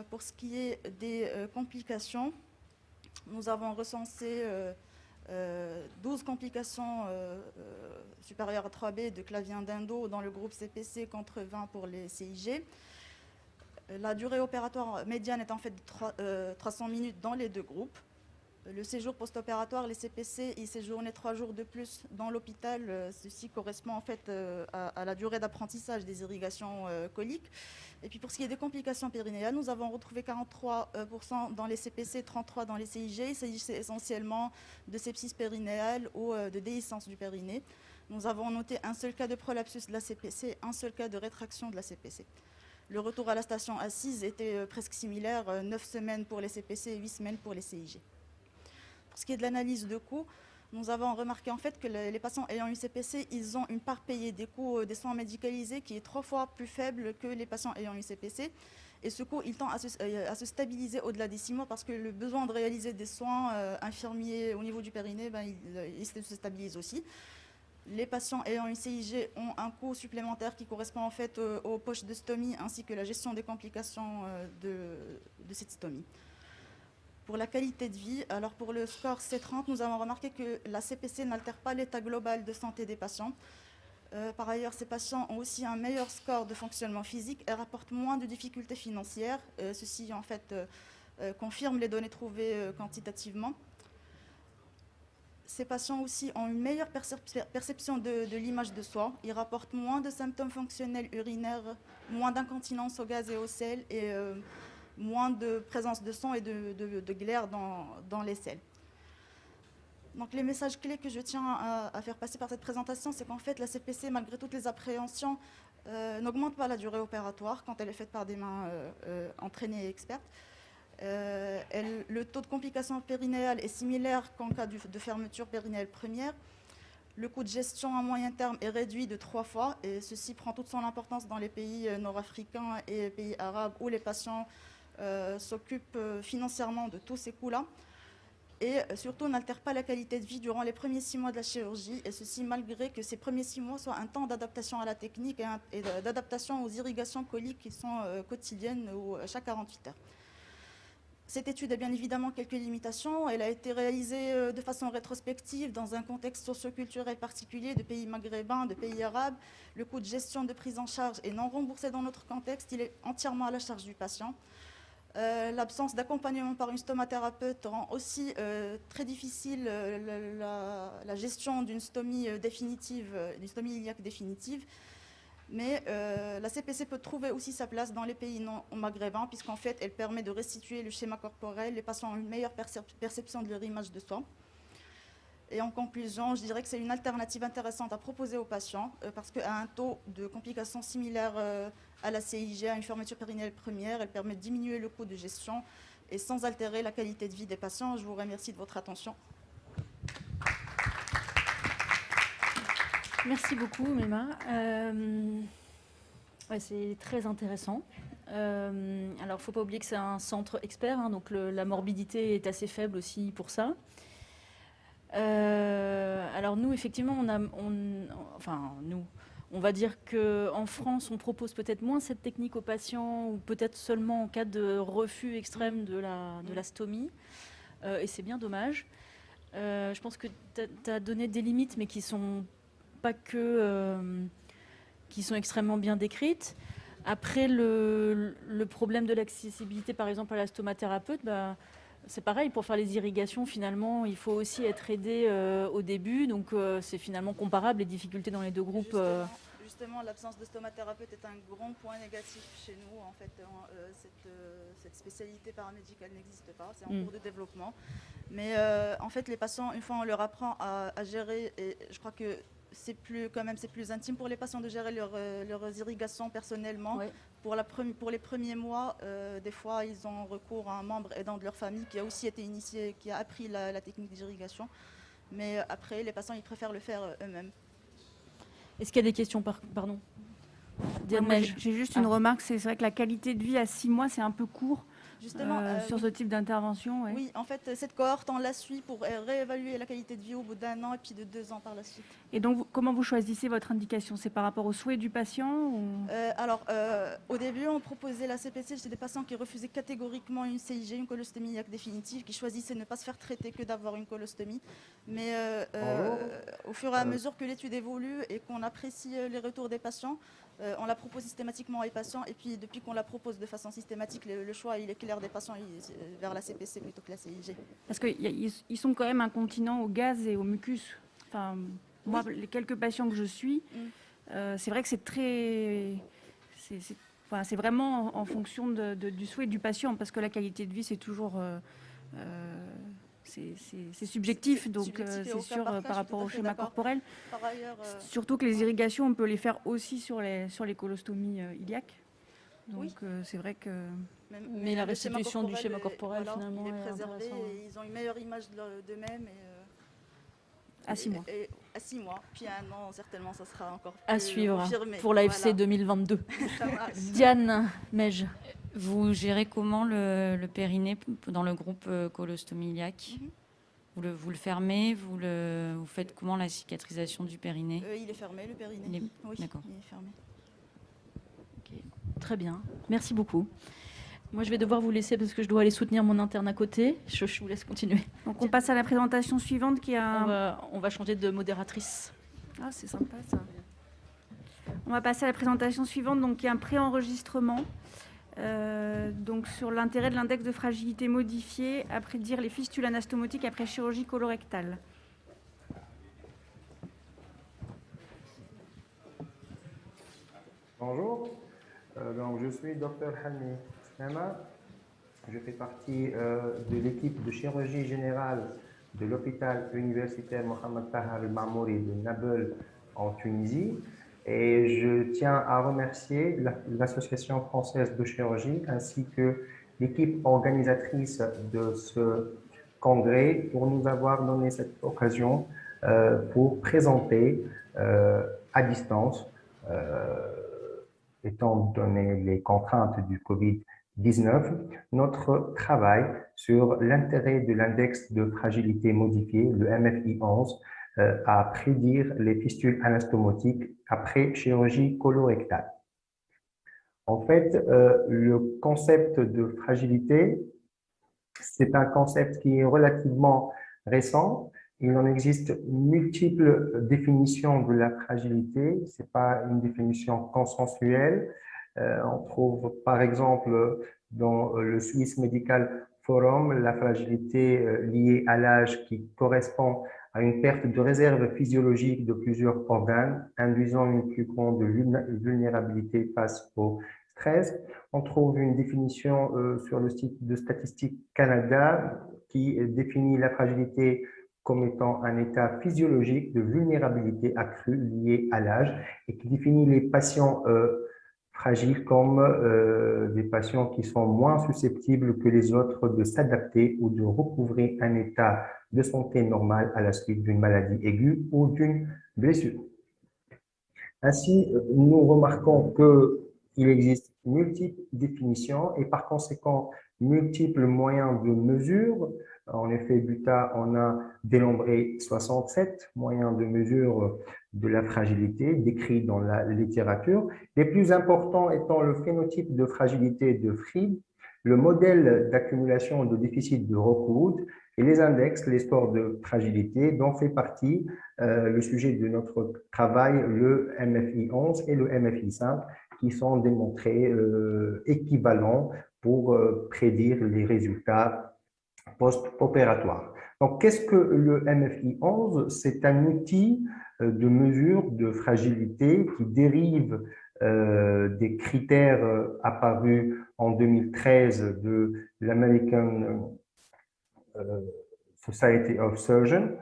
Pour ce qui est des complications, nous avons recensé 12 complications supérieures à 3B de Clavien-Dindo dans le groupe CPC contre 20 pour les CIG. La durée opératoire médiane est en fait de 300 minutes dans les 2 groupes. Le séjour post-opératoire, les CPC, ils séjournaient 3 jours de plus dans l'hôpital. Ceci correspond en fait à la durée d'apprentissage des irrigations coliques. Et puis pour ce qui est des complications périnéales, nous avons retrouvé 43% dans les CPC, 33% dans les CIG. Il s'agissait essentiellement de sepsis périnéale ou de déhiscence du périnée. Nous avons noté un seul cas de prolapsus de la CPC, un seul cas de rétraction de la CPC. Le retour à la station assise était presque similaire, 9 semaines pour les CPC et 8 semaines pour les CIG. Pour ce qui est de l'analyse de coûts, nous avons remarqué en fait que les patients ayant eu CPC, ils ont une part payée des coûts des soins médicalisés qui est 3 fois plus faible que les patients ayant eu CPC. Et ce coût, il tend à se stabiliser au-delà des 6 mois parce que le besoin de réaliser des soins infirmiers au niveau du périnée, il se stabilise aussi. Les patients ayant une CIG ont un coût supplémentaire qui correspond en fait aux poches de stomie ainsi que la gestion des complications de cette stomie. Pour la qualité de vie, alors pour le score C30, nous avons remarqué que la CPC n'altère pas l'état global de santé des patients. Par ailleurs, ces patients ont aussi un meilleur score de fonctionnement physique et rapportent moins de difficultés financières. Ceci, en fait, confirme les données trouvées quantitativement. Ces patients aussi ont une meilleure perception de l'image de soi. Ils rapportent moins de symptômes fonctionnels urinaires, moins d'incontinence au gaz et au sel et moins de présence de sang et de glaire dans les selles. Donc les messages clés que je tiens à faire passer par cette présentation, c'est qu'en fait la CPC, malgré toutes les appréhensions, n'augmente pas la durée opératoire quand elle est faite par des mains entraînées et expertes. Le taux de complications périnéales est similaire qu'en cas de fermeture périnéale première. Le coût de gestion à moyen terme est réduit de 3 fois et ceci prend toute son importance dans les pays nord-africains et pays arabes où les patients s'occupent financièrement de tous ces coûts-là. Et surtout, n'altère pas la qualité de vie durant les premiers 6 mois de la chirurgie, et ceci malgré que ces premiers 6 mois soient un temps d'adaptation à la technique et d'adaptation aux irrigations coliques qui sont quotidiennes ou chaque 48 heures. Cette étude a bien évidemment quelques limitations. Elle a été réalisée de façon rétrospective dans un contexte socio-culturel particulier de pays maghrébins, de pays arabes. Le coût de gestion de prise en charge est non remboursé dans notre contexte, il est entièrement à la charge du patient. L'absence d'accompagnement par une stomathérapeute rend aussi très difficile la gestion d'une stomie définitive, d'une stomie iliaque définitive. Mais la CPC peut trouver aussi sa place dans les pays non maghrébins, puisqu'en fait, elle permet de restituer le schéma corporel. Les patients ont une meilleure perception de leur image de soi. Et en conclusion, je dirais que c'est une alternative intéressante à proposer aux patients, parce qu'à un taux de complications similaire à la CIG, à une fermeture périnéale première, elle permet de diminuer le coût de gestion et sans altérer la qualité de vie des patients. Je vous remercie de votre attention. Merci beaucoup, Mema. Ouais, c'est très intéressant. Alors, il ne faut pas oublier que c'est un centre expert, hein, donc la morbidité est assez faible aussi pour ça. Alors nous, effectivement, on va dire qu'en France, on propose peut-être moins cette technique aux patients, ou peut-être seulement en cas de refus extrême de la stomie, et c'est bien dommage. Je pense que tu as donné des limites, mais qui sont pas que qui sont extrêmement bien décrites. Après, le problème de l'accessibilité, par exemple, à la stomathérapeute, c'est pareil, pour faire les irrigations, finalement, il faut aussi être aidé au début. Donc, c'est finalement comparable, les difficultés dans les deux groupes. Justement, l'absence de stomathérapeute est un grand point négatif chez nous. En fait, cette spécialité paramédicale n'existe pas, c'est en cours de développement. Mais en fait, les patients, une fois on leur apprend à gérer, et je crois que c'est plus intime pour les patients de gérer leurs irrigations personnellement. Ouais. Pour les premiers mois, des fois, ils ont recours à un membre aidant de leur famille qui a aussi été initié, qui a appris la technique d'irrigation. Mais après, les patients, ils préfèrent le faire eux-mêmes. Est-ce qu'il y a des questions Pardon. J'ai juste une remarque, c'est vrai que la qualité de vie à 6 mois, c'est un peu court. Justement, sur ce type d'intervention. Ouais. Oui, en fait, cette cohorte, on la suit pour réévaluer la qualité de vie au bout d'1 an et puis de 2 ans par la suite. Et donc, comment vous choisissez votre indication? C'est par rapport aux souhaits du patient ou... Au début, on proposait la CPC chez des patients qui refusaient catégoriquement une CIG, une colostomie iliaque définitive, qui choisissaient de ne pas se faire traiter que d'avoir une colostomie. Mais au fur et à mesure que l'étude évolue et qu'on apprécie les retours des patients, on la propose systématiquement aux patients. Et puis, depuis qu'on la propose de façon systématique, le choix il est clair des patients vers la CPC plutôt que la CIG. Parce qu'ils sont quand même incontinents au gaz et au mucus. Enfin, moi, les quelques patients que je suis, c'est vrai que c'est très... C'est vraiment en fonction du souhait du patient, parce que la qualité de vie, c'est toujours... c'est subjectif, donc c'est sûr par rapport au schéma corporel. Par ailleurs, surtout que les irrigations, on peut les faire aussi sur les colostomies iliaques. Donc c'est vrai que... Mais la restitution du schéma corporel, finalement, il est préservé et ils ont une meilleure image d'eux-mêmes. À 6 mois. À 6 mois, puis à 1 an, certainement, ça sera encore plus à suivre confirmé. Pour l'AFC 2022. Diane Mej. Vous gérez comment le périnée dans le groupe colostomie iliaque? Vous le fermez, vous faites comment la cicatrisation du périnée? Il est fermé, le périnée. Oui, d'accord. Il est fermé. Okay. Très bien, merci beaucoup. Moi, je vais devoir vous laisser parce que je dois aller soutenir mon interne à côté. Je vous laisse continuer. Donc, on passe à la présentation suivante qui a... On va changer de modératrice. Ah, c'est sympa, ça. On va passer à la présentation suivante, donc qui est un préenregistrement. Donc, sur l'intérêt de l'index de fragilité modifié à prédire les fistules anastomotiques après chirurgie colorectale. Bonjour, donc je suis Dr Hani Mema. Je fais partie de l'équipe de chirurgie générale de l'hôpital universitaire Mohamed Tahar El-Marmouri de Nabeul en Tunisie. Et je tiens à remercier l'Association française de chirurgie ainsi que l'équipe organisatrice de ce congrès pour nous avoir donné cette occasion pour présenter à distance, étant donné les contraintes du Covid-19, notre travail sur l'intérêt de l'index de fragilité modifié, le MFI11, à prédire les fistules anastomotiques après chirurgie colorectale. En fait, le concept de fragilité, c'est un concept qui est relativement récent. Il en existe multiples définitions de la fragilité. Ce n'est pas une définition consensuelle. On trouve par exemple dans le Swiss Medical Forum, la fragilité liée à l'âge qui correspond à une perte de réserve physiologique de plusieurs organes, induisant une plus grande vulnérabilité face au stress. On trouve une définition sur le site de Statistique Canada qui définit la fragilité comme étant un état physiologique de vulnérabilité accrue lié à l'âge et qui définit les patients fragiles comme des patients qui sont moins susceptibles que les autres de s'adapter ou de recouvrer un état de santé normal à la suite d'une maladie aiguë ou d'une blessure. Ainsi, nous remarquons qu'il existe multiples définitions et par conséquent multiples moyens de mesure. En effet, Buta en a dénombré 67 moyens de mesure de la fragilité décrits dans la littérature. Les plus importants étant le phénotype de fragilité de Fried, le modèle d'accumulation de déficit de Rockwood et les index, les scores de fragilité, dont fait partie le sujet de notre travail, le MFI 11 et le MFI 5, qui sont démontrés équivalents pour prédire les résultats post-opératoires. Donc, qu'est-ce que le MFI 11? C'est un outil de mesure de fragilité qui dérive des critères apparus en 2013 de l'American Society of Surgeons,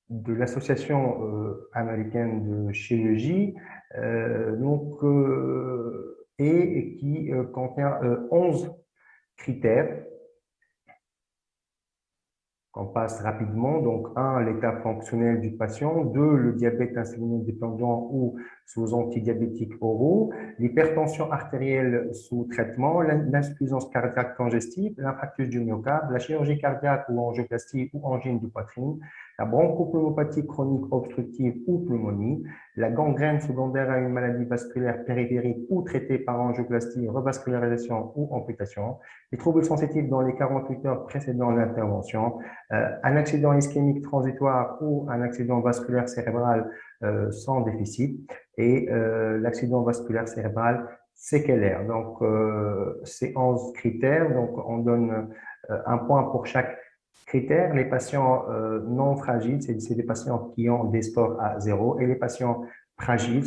de l'Association américaine de chirurgie, et qui contient 11 critères qu'on passe rapidement. Donc, 1, l'état fonctionnel du patient. 2, le diabète insulinodépendant ou sous antidiabétiques oraux. L'hypertension artérielle sous traitement. L'insuffisance cardiaque congestive. L'infarctus du myocarde. La chirurgie cardiaque ou angioplastie ou angine de poitrine. La bronchopneumopathie chronique obstructive ou pneumonie. La gangrène secondaire à une maladie vasculaire périphérique ou traitée par angioplastie, revascularisation ou amputation. Les troubles sensitifs dans les 48 heures précédant l'intervention. Un accident ischémique transitoire ou un accident vasculaire cérébral sans déficit et l'accident vasculaire cérébral séquelaire. Donc, ces 11 critères, donc on donne un point pour chaque critère. Les patients non fragiles, c'est des patients qui ont des scores à 0 et les patients fragiles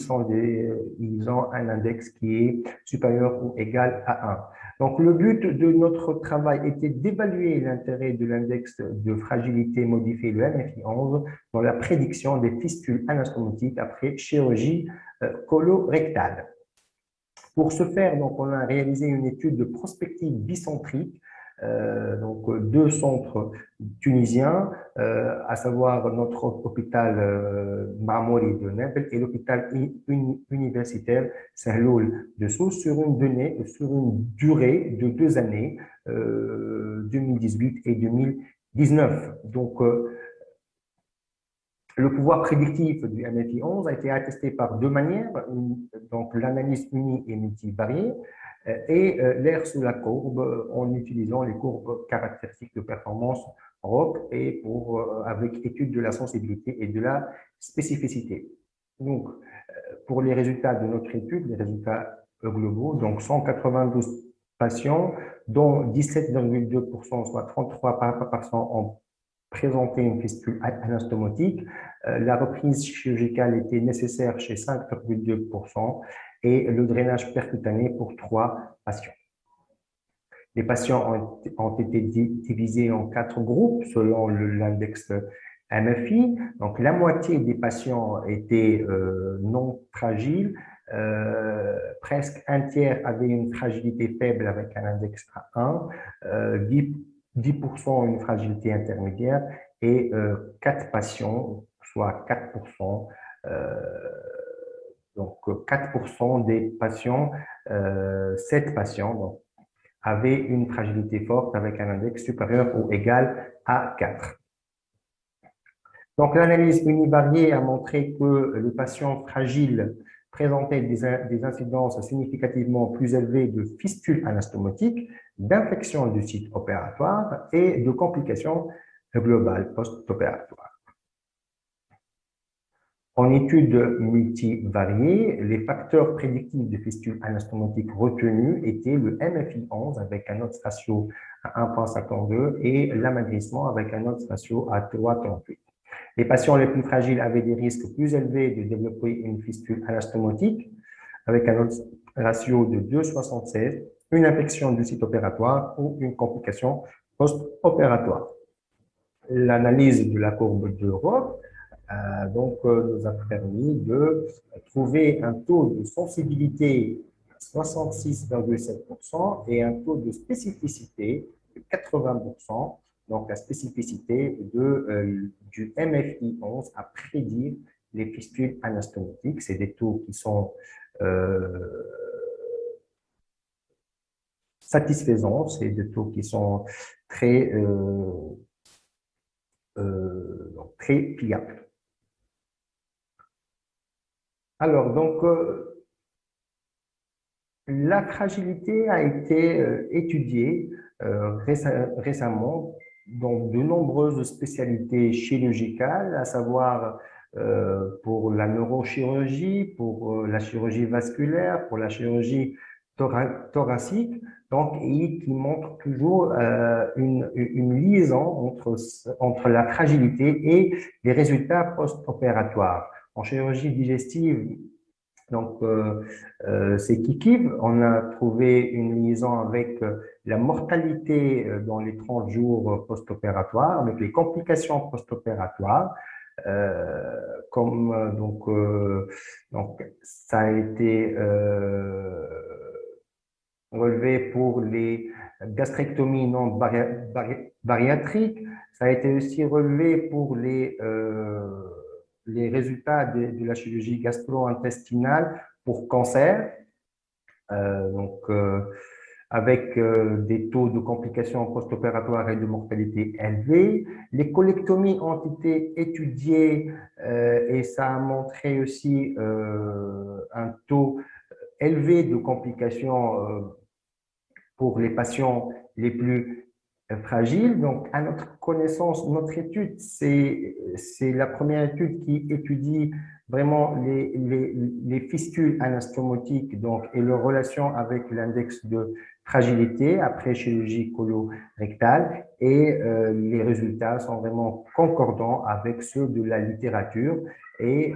ils ont un index qui est supérieur ou égal à 1. Donc, le but de notre travail était d'évaluer l'intérêt de l'index de fragilité modifié, le MFI 11, dans la prédiction des fistules anastomotiques après chirurgie colorectale. Pour ce faire, donc, on a réalisé une étude de prospective bicentrique, donc 2 centres tunisiens, à savoir notre hôpital Marmouri de Naples et l'hôpital universitaire Sahloul de Sousse sur une durée de 2 années, 2018 et 2019. Donc, le pouvoir prédictif du MFI 11 a été attesté par 2 manières, donc l'analyse unie et multivariée, et l'air sous la courbe en utilisant les courbes caractéristiques de performance ROC et avec étude de la sensibilité et de la spécificité. Donc, pour les résultats de notre étude, les résultats globaux, donc 192 patients, dont 17,2%, soit 33% ont présenté une fistule anastomotique. La reprise chirurgicale était nécessaire chez 5,2% et le drainage percutané pour 3 patients. Les patients ont été divisés en 4 groupes selon l'index MFI. Donc, la moitié des patients étaient non fragiles. Presque un tiers avait une fragilité faible avec un index A1, 10% une fragilité intermédiaire et 4 patients, soit 4%, donc 4% des patients, 7 patients donc, avaient une fragilité forte avec un index supérieur ou égal à 4. Donc l'analyse univariée a montré que les patients fragiles présentaient des incidences significativement plus élevées de fistules anastomotiques, d'infection du site opératoire et de complications globales post-opératoires. En études multivariées, les facteurs prédictifs de fistule anastomotique retenus étaient le MFI11 avec un odds ratio à 1,52 et l'amaigrissement avec un odds ratio à 3,38. Les patients les plus fragiles avaient des risques plus élevés de développer une fistule anastomotique avec un odds ratio de 2,76, une infection du site opératoire ou une complication post-opératoire. L'analyse de la courbe de Roth nous a permis de trouver un taux de sensibilité à 66,7% et un taux de spécificité de 80%. Donc, la spécificité du MFI11 à prédire les fistules anastomotiques. C'est des taux qui sont satisfaisants, c'est des taux qui sont très fiables. Alors, donc, la fragilité a été étudiée récemment dans de nombreuses spécialités chirurgicales, à savoir pour la neurochirurgie, pour la chirurgie vasculaire, pour la chirurgie thoracique, donc, et qui montre toujours une liaison entre la fragilité et les résultats post-opératoires. En chirurgie digestive, donc c'est Kikiv, on a trouvé une liaison avec la mortalité dans les 30 jours post-opératoires, avec les complications post-opératoires, donc ça a été relevé pour les gastrectomies non bariatriques, ça a été aussi relevé pour les résultats de la chirurgie gastro-intestinale pour cancer, avec des taux de complications post-opératoires et de mortalité élevés. Les colectomies ont été étudiées et ça a montré aussi un taux élevé de complications pour les patients les plus fragiles. Donc, à notre connaissance, notre étude, c'est la première étude qui étudie vraiment les fistules anastomotiques donc, et leur relation avec l'index de fragilité après chirurgie colorectale. Et les résultats sont vraiment concordants avec ceux de la littérature. Et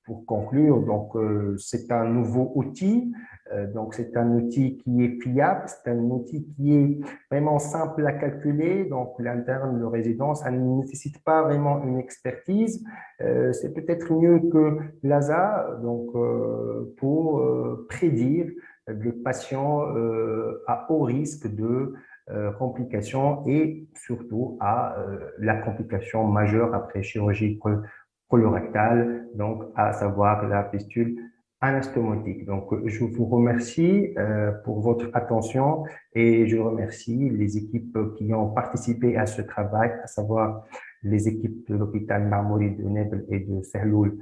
pour conclure, donc c'est un nouveau outil. Donc, c'est un outil qui est fiable, c'est un outil qui est vraiment simple à calculer. Donc, l'interne, le résident, ça ne nécessite pas vraiment une expertise. C'est peut-être mieux que l'ASA donc, pour prédire des patients à haut risque de complications et surtout à la complication majeure après chirurgie colorectale, donc à savoir la fistule anastomotique. Donc, je vous remercie pour votre attention et je remercie les équipes qui ont participé à ce travail, à savoir les équipes de l'hôpital Marmouri de Naples et de Sehloul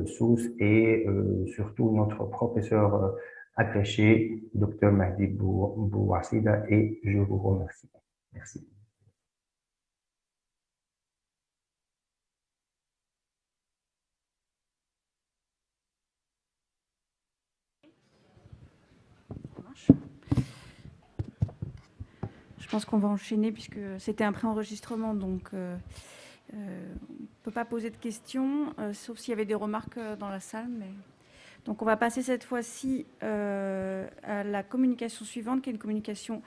Sousse et surtout notre professeur attaché, Dr Mahdi Bouassida, et je vous remercie. Merci. Je pense qu'on va enchaîner puisque c'était un préenregistrement, donc on ne peut pas poser de questions, sauf s'il y avait des remarques dans la salle. Mais... Donc on va passer cette fois-ci à la communication suivante, qui est une communication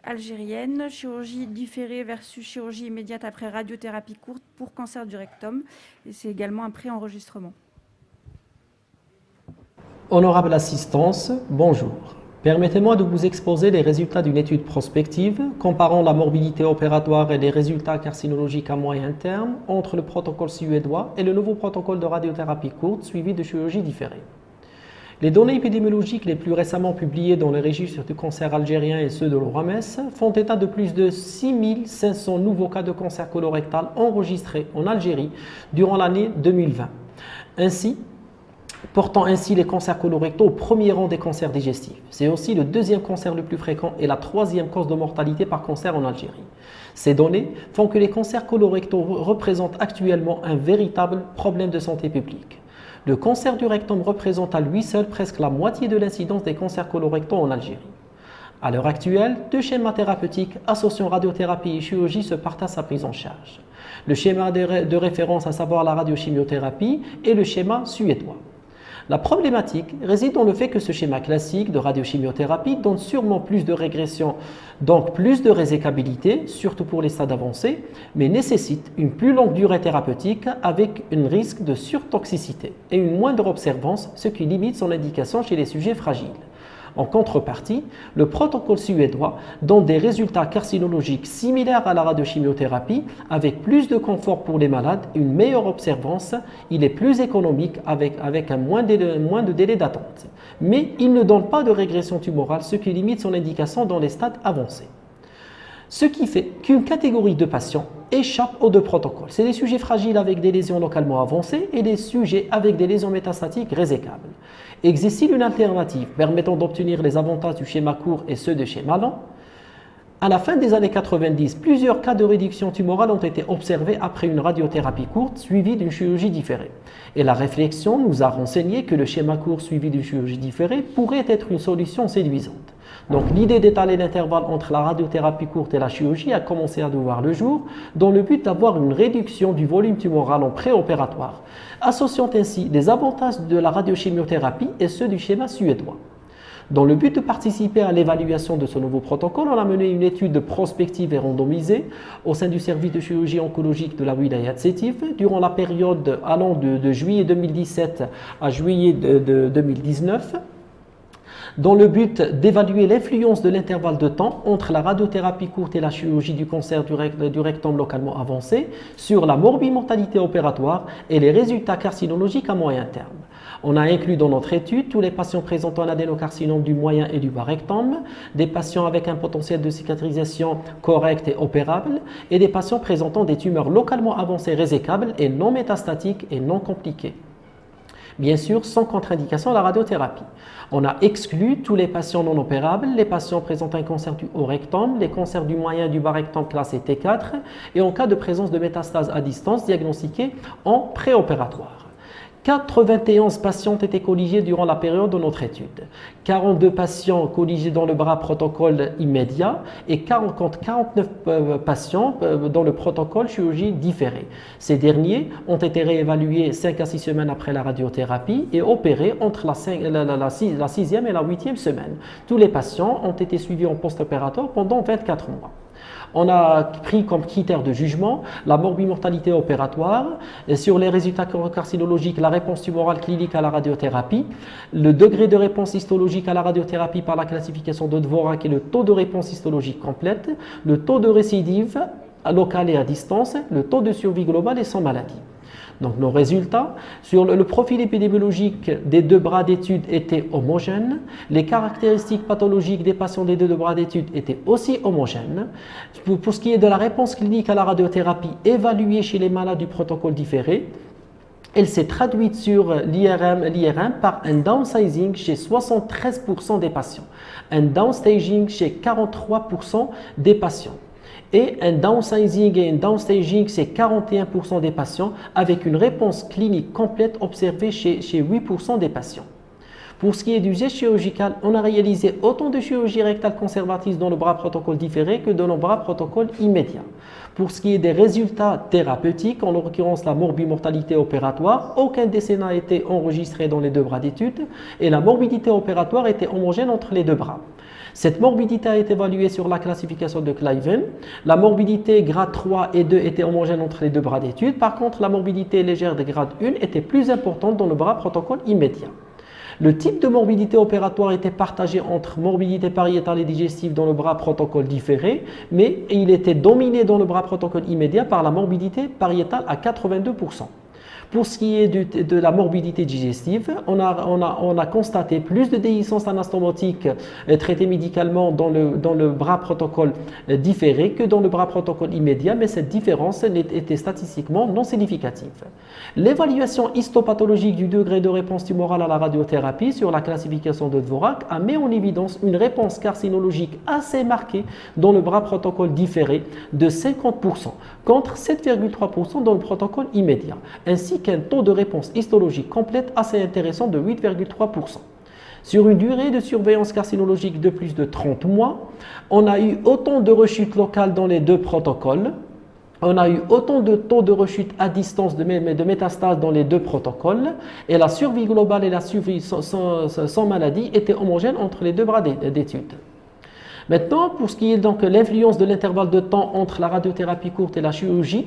algérienne, chirurgie différée versus chirurgie immédiate après radiothérapie courte pour cancer du rectum. Et c'est également un préenregistrement. Honorable assistance, bonjour. Permettez-moi de vous exposer les résultats d'une étude prospective comparant la morbidité opératoire et les résultats carcinologiques à moyen terme entre le protocole suédois et le nouveau protocole de radiothérapie courte suivi de chirurgie différée. Les données épidémiologiques les plus récemment publiées dans les registres du cancer algérien et ceux de l'OMS font état de plus de 6500 nouveaux cas de cancer colorectal enregistrés en Algérie durant l'année 2020. Ainsi, portant ainsi les cancers colorectaux au premier rang des cancers digestifs. C'est aussi le deuxième cancer le plus fréquent et la troisième cause de mortalité par cancer en Algérie. Ces données font que les cancers colorectaux représentent actuellement un véritable problème de santé publique. Le cancer du rectum représente à lui seul presque la moitié de l'incidence des cancers colorectaux en Algérie. À l'heure actuelle, 2 schémas thérapeutiques associant radiothérapie et chirurgie se partagent sa prise en charge. Le schéma de référence, à savoir la radiochimiothérapie, et le schéma suédois. La problématique réside dans le fait que ce schéma classique de radiochimiothérapie donne sûrement plus de régression, donc plus de résécabilité, surtout pour les stades avancés, mais nécessite une plus longue durée thérapeutique avec un risque de surtoxicité et une moindre observance, ce qui limite son indication chez les sujets fragiles. En contrepartie, le protocole suédois donne des résultats carcinologiques similaires à la radiochimiothérapie avec plus de confort pour les malades, une meilleure observance, il est plus économique avec un moins de délai d'attente. Mais il ne donne pas de régression tumorale, ce qui limite son indication dans les stades avancés. Ce qui fait qu'une catégorie de patients échappe aux 2 protocoles. C'est les sujets fragiles avec des lésions localement avancées et les sujets avec des lésions métastatiques résécables. Existe-t-il une alternative permettant d'obtenir les avantages du schéma court et ceux du schéma long? À la fin des années 90, plusieurs cas de réduction tumorale ont été observés après une radiothérapie courte suivie d'une chirurgie différée. Et la réflexion nous a renseigné que le schéma court suivi d'une chirurgie différée pourrait être une solution séduisante. Donc l'idée d'étaler l'intervalle entre la radiothérapie courte et la chirurgie a commencé à voir le jour dans le but d'avoir une réduction du volume tumoral en préopératoire, associant ainsi les avantages de la radiochimiothérapie et ceux du schéma suédois. Dans le but de participer à l'évaluation de ce nouveau protocole, on a mené une étude prospective et randomisée au sein du service de chirurgie oncologique de la Wilaya de Sétif durant la période allant de juillet 2017 à juillet 2019. Dans le but d'évaluer l'influence de l'intervalle de temps entre la radiothérapie courte et la chirurgie du cancer du rectum localement avancé sur la morbimortalité opératoire et les résultats carcinologiques à moyen terme. On a inclus dans notre étude tous les patients présentant un adénocarcinome du moyen et du bas rectum, des patients avec un potentiel de cicatrisation correct et opérable, et des patients présentant des tumeurs localement avancées résécables et non métastatiques et non compliquées. Bien sûr, sans contre-indication à la radiothérapie. On a exclu tous les patients non opérables, les patients présentant un cancer du haut rectum, les cancers du moyen et du bas rectum classés T4 et en cas de présence de métastases à distance diagnostiquées en préopératoire. 91 patients ont été colligés durant la période de notre étude. 42 patients colligés dans le bras protocole immédiat et 49 patients dans le protocole chirurgie différée. Ces derniers ont été réévalués 5 à 6 semaines après la radiothérapie et opérés entre la 6e et la 8e semaine. Tous les patients ont été suivis en post-opératoire pendant 24 mois. On a pris comme critère de jugement la morbimortalité opératoire, et sur les résultats carcinologiques, la réponse tumorale clinique à la radiothérapie, le degré de réponse histologique à la radiothérapie par la classification de Dvorak et le taux de réponse histologique complète, le taux de récidive locale et à distance, le taux de survie globale et sans maladie. Donc nos résultats, sur le profil épidémiologique des 2 bras d'études étaient homogènes, les caractéristiques pathologiques des patients des 2 bras d'études étaient aussi homogènes. Pour ce qui est de la réponse clinique à la radiothérapie évaluée chez les malades du protocole différé, elle s'est traduite sur l'IRM par un downsizing chez 73% des patients, un downstaging chez 43% des patients. Et un downsizing et un downstaging, c'est 41% des patients, avec une réponse clinique complète observée chez 8% des patients. Pour ce qui est du geste chirurgical, on a réalisé autant de chirurgie rectale conservatrice dans le bras protocole différé que dans le bras protocole immédiat. Pour ce qui est des résultats thérapeutiques, en l'occurrence la morbimortalité opératoire, aucun décès n'a été enregistré dans les 2 bras d'études et la morbidité opératoire était homogène entre les 2 bras. Cette morbidité a été évaluée sur la classification de Cliven. La morbidité grade 3 et 2 était homogène entre les 2 bras d'études. Par contre, la morbidité légère de grade 1 était plus importante dans le bras protocole immédiat. Le type de morbidité opératoire était partagé entre morbidité pariétale et digestive dans le bras protocole différé, mais il était dominé dans le bras protocole immédiat par la morbidité pariétale à 82%. Pour ce qui est de la morbidité digestive, on a constaté plus de déhiscence anastomotique traitée médicalement dans le bras protocole différé que dans le bras protocole immédiat, mais cette différence était statistiquement non significative. L'évaluation histopathologique du degré de réponse tumorale à la radiothérapie sur la classification de Dvorak a mis en évidence une réponse carcinologique assez marquée dans le bras protocole différé de 50%, contre 7,3% dans le protocole immédiat, ainsi qu'un taux de réponse histologique complète assez intéressant de 8,3%. Sur une durée de surveillance carcinologique de plus de 30 mois, on a eu autant de rechutes locales dans les deux protocoles, on a eu autant de taux de rechute à distance de métastases dans les deux protocoles, et la survie globale et la survie sans maladie étaient homogènes entre les deux bras d'études. Maintenant, pour ce qui est donc l'influence de l'intervalle de temps entre la radiothérapie courte et la chirurgie,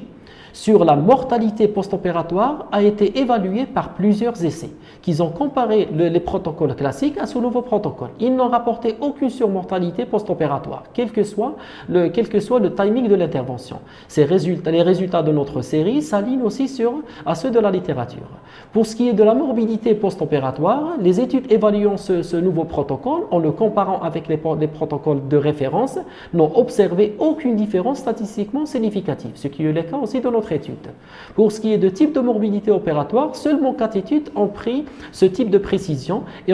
sur la mortalité post-opératoire a été évaluée par plusieurs essais qui ont comparé les protocoles classiques à ce nouveau protocole. Ils n'ont rapporté aucune surmortalité post-opératoire, quel que soit le timing de l'intervention. Les résultats de notre série s'alignent aussi à ceux de la littérature. Pour ce qui est de la morbidité post-opératoire, les études évaluant ce nouveau protocole, en le comparant avec les protocoles de référence, n'ont observé aucune différence statistiquement significative, ce qui est le cas aussi de notre étude. Pour ce qui est de type de morbidité opératoire, seulement 4 études ont pris ce type de précision et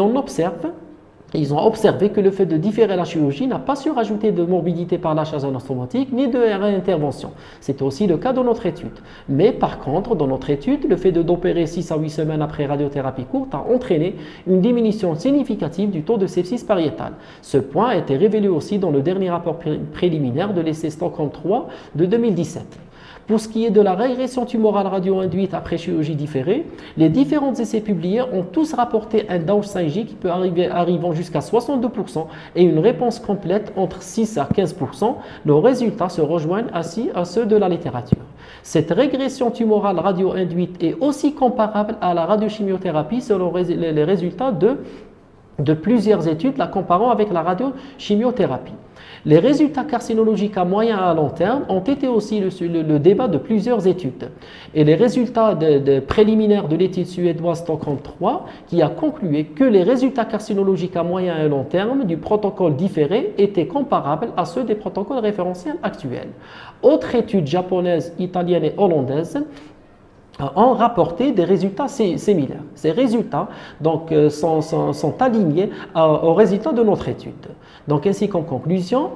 ils ont observé que le fait de différer la chirurgie n'a pas su rajouter de morbidité par lâchage anastomotique ni de réintervention. C'est aussi le cas de notre étude. Mais par contre, dans notre étude, le fait d'opérer 6 à 8 semaines après radiothérapie courte a entraîné une diminution significative du taux de sepsis pariétal. Ce point a été révélé aussi dans le dernier rapport préliminaire de l'essai Stockholm 3 de 2017. Pour ce qui est de la régression tumorale radio-induite après chirurgie différée, les différents essais publiés ont tous rapporté un downsizing qui peut arrivant jusqu'à 62% et une réponse complète entre 6 à 15%. Nos résultats se rejoignent ainsi à ceux de la littérature. Cette régression tumorale radio-induite est aussi comparable à la radiochimiothérapie selon les résultats de plusieurs études la comparant avec la radiochimiothérapie. Les résultats carcinologiques à moyen et à long terme ont été aussi le débat de plusieurs études. Et les résultats préliminaires de l'étude suédoise Stockholm 3 qui a conclu que les résultats carcinologiques à moyen et long terme du protocole différé étaient comparables à ceux des protocoles référentiels actuels. Autres études japonaises, italiennes et hollandaises ont rapporté des résultats similaires. Ces résultats donc, sont alignés aux résultats de notre étude. Donc ainsi qu'en conclusion,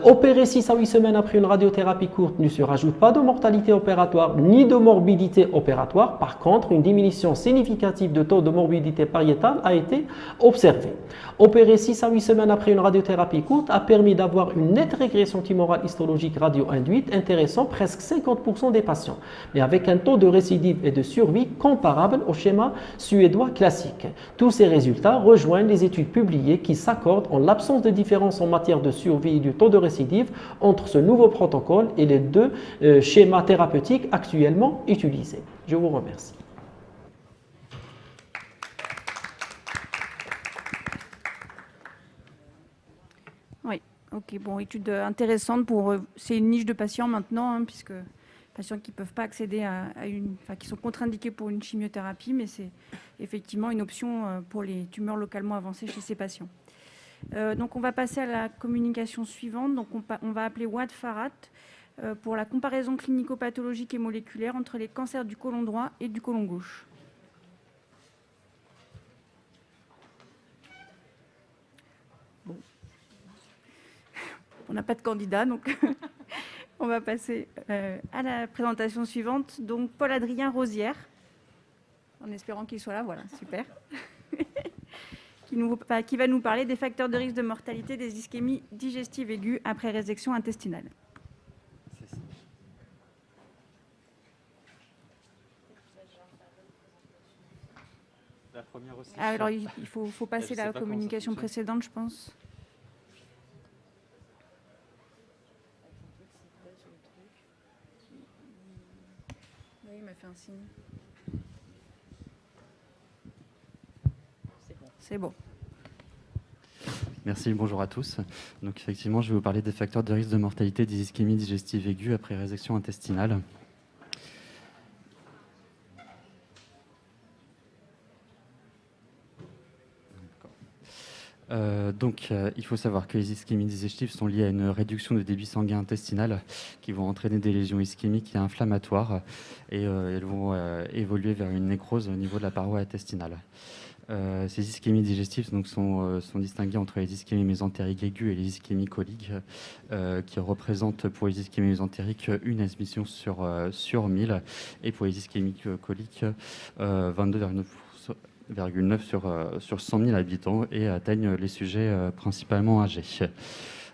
opérer 6 à 8 semaines après une radiothérapie courte ne se rajoute pas de mortalité opératoire ni de morbidité opératoire. Par contre, une diminution significative de taux de morbidité pariétale a été observée. Opérer 6 à 8 semaines après une radiothérapie courte a permis d'avoir une nette régression tumorale histologique radio-induite intéressant presque 50% des patients, mais avec un taux de récidive et de survie comparable au schéma suédois classique. Tous ces résultats rejoignent les études publiées qui s'accordent en l'absence de différence en matière de survie et du taux de récidive entre ce nouveau protocole et les deux schémas thérapeutiques actuellement utilisés. Je vous remercie. Oui, ok, bon, étude intéressante pour. C'est une niche de patients maintenant, hein, puisque patients qui ne peuvent pas accéder qui sont contre-indiqués pour une chimiothérapie, mais c'est effectivement une option pour les tumeurs localement avancées chez ces patients. Donc on va passer à la communication suivante. Donc on va appeler Ouad Farhat pour la comparaison clinico-pathologique et moléculaire entre les cancers du côlon droit et du côlon gauche. Bon. On n'a pas de candidat, donc on va passer à la présentation suivante. Donc Paul-Adrien Rosière, en espérant qu'il soit là, voilà, super. Qui va nous parler des facteurs de risque de mortalité des ischémies digestives aiguës après résection intestinale. La première aussi. Alors il faut passer la communication précédente, je pense. Oui, il m'a fait un signe. C'est bon. Merci, bonjour à tous. Donc effectivement, je vais vous parler des facteurs de risque de mortalité des ischémies digestives aiguës après résection intestinale. Il faut savoir que les ischémies digestives sont liées à une réduction de débit sanguin intestinal qui vont entraîner des lésions ischémiques et inflammatoires et elles vont évoluer vers une nécrose au niveau de la paroi intestinale. Ces ischémies digestives sont distinguées entre les ischémies mésentériques aiguës et les ischémies coliques qui représentent pour les ischémies mésentériques une admission sur 1000 et pour les ischémies coliques 22,9 sur 100 000 habitants et atteignent les sujets principalement âgés.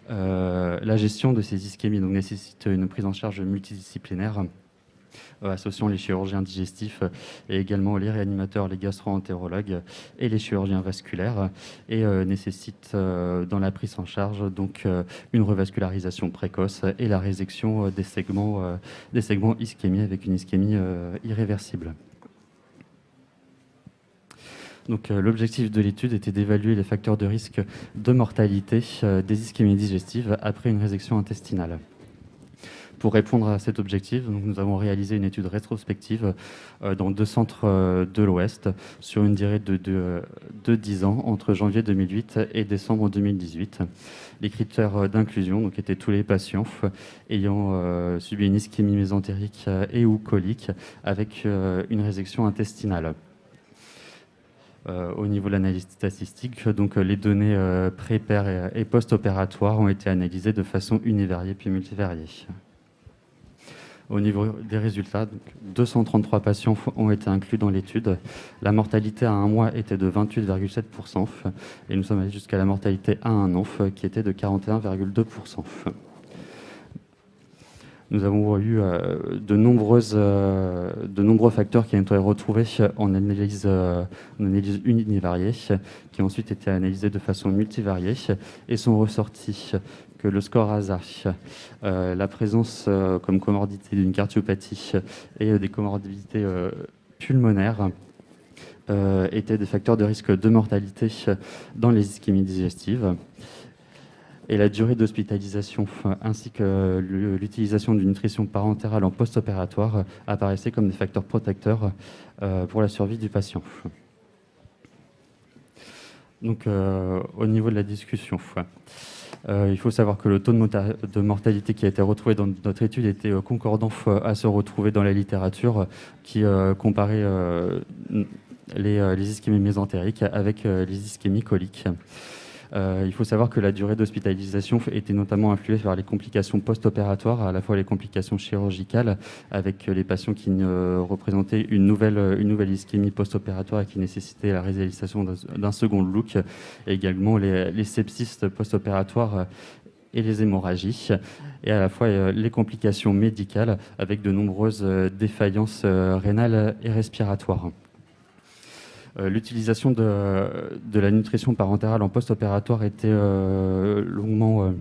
La gestion de ces ischémies nécessite une prise en charge multidisciplinaire associant les chirurgiens digestifs et également les réanimateurs, les gastro-entérologues et les chirurgiens vasculaires et nécessite dans la prise en charge une revascularisation précoce et la résection des segments ischémie avec une ischémie irréversible. L'objectif de l'étude était d'évaluer les facteurs de risque de mortalité des ischémies digestives après une résection intestinale. Pour répondre à cet objectif, nous avons réalisé une étude rétrospective dans 2 centres de l'Ouest sur une durée de 10 ans, entre janvier 2008 et décembre 2018. Les critères d'inclusion étaient tous les patients ayant subi une ischémie mésentérique et ou colique avec une résection intestinale. Au niveau de l'analyse statistique, les données pré-, per- et post-opératoires ont été analysées de façon univariée puis multivariée. Au niveau des résultats, 233 patients ont été inclus dans l'étude. La mortalité à 1 mois était de 28,7% et nous sommes allés jusqu'à la mortalité à 1 an qui était de 41,2%. Nous avons eu de nombreux facteurs qui ont été retrouvés en analyse univariée, qui ont ensuite été analysés de façon multivariée et sont ressortis que le score ASA, la présence comme comorbidité d'une cardiopathie et des comorbidités pulmonaires étaient des facteurs de risque de mortalité dans les ischémies digestives. Et la durée d'hospitalisation ainsi que l'utilisation d'une nutrition parentérale en post-opératoire apparaissaient comme des facteurs protecteurs pour la survie du patient. Au niveau de la discussion, il faut savoir que le taux de mortalité qui a été retrouvé dans notre étude était concordant à se retrouver dans la littérature qui comparait les ischémies mésentériques avec les ischémies coliques. Il faut savoir que la durée d'hospitalisation était notamment influée par les complications post-opératoires, à la fois les complications chirurgicales, avec les patients qui représentaient une nouvelle ischémie post-opératoire et qui nécessitait la réalisation d'un second look, et également les sepsis post-opératoires et les hémorragies, et à la fois les complications médicales avec de nombreuses défaillances rénales et respiratoires. L'utilisation de la nutrition parentérale en post-opératoire était longuement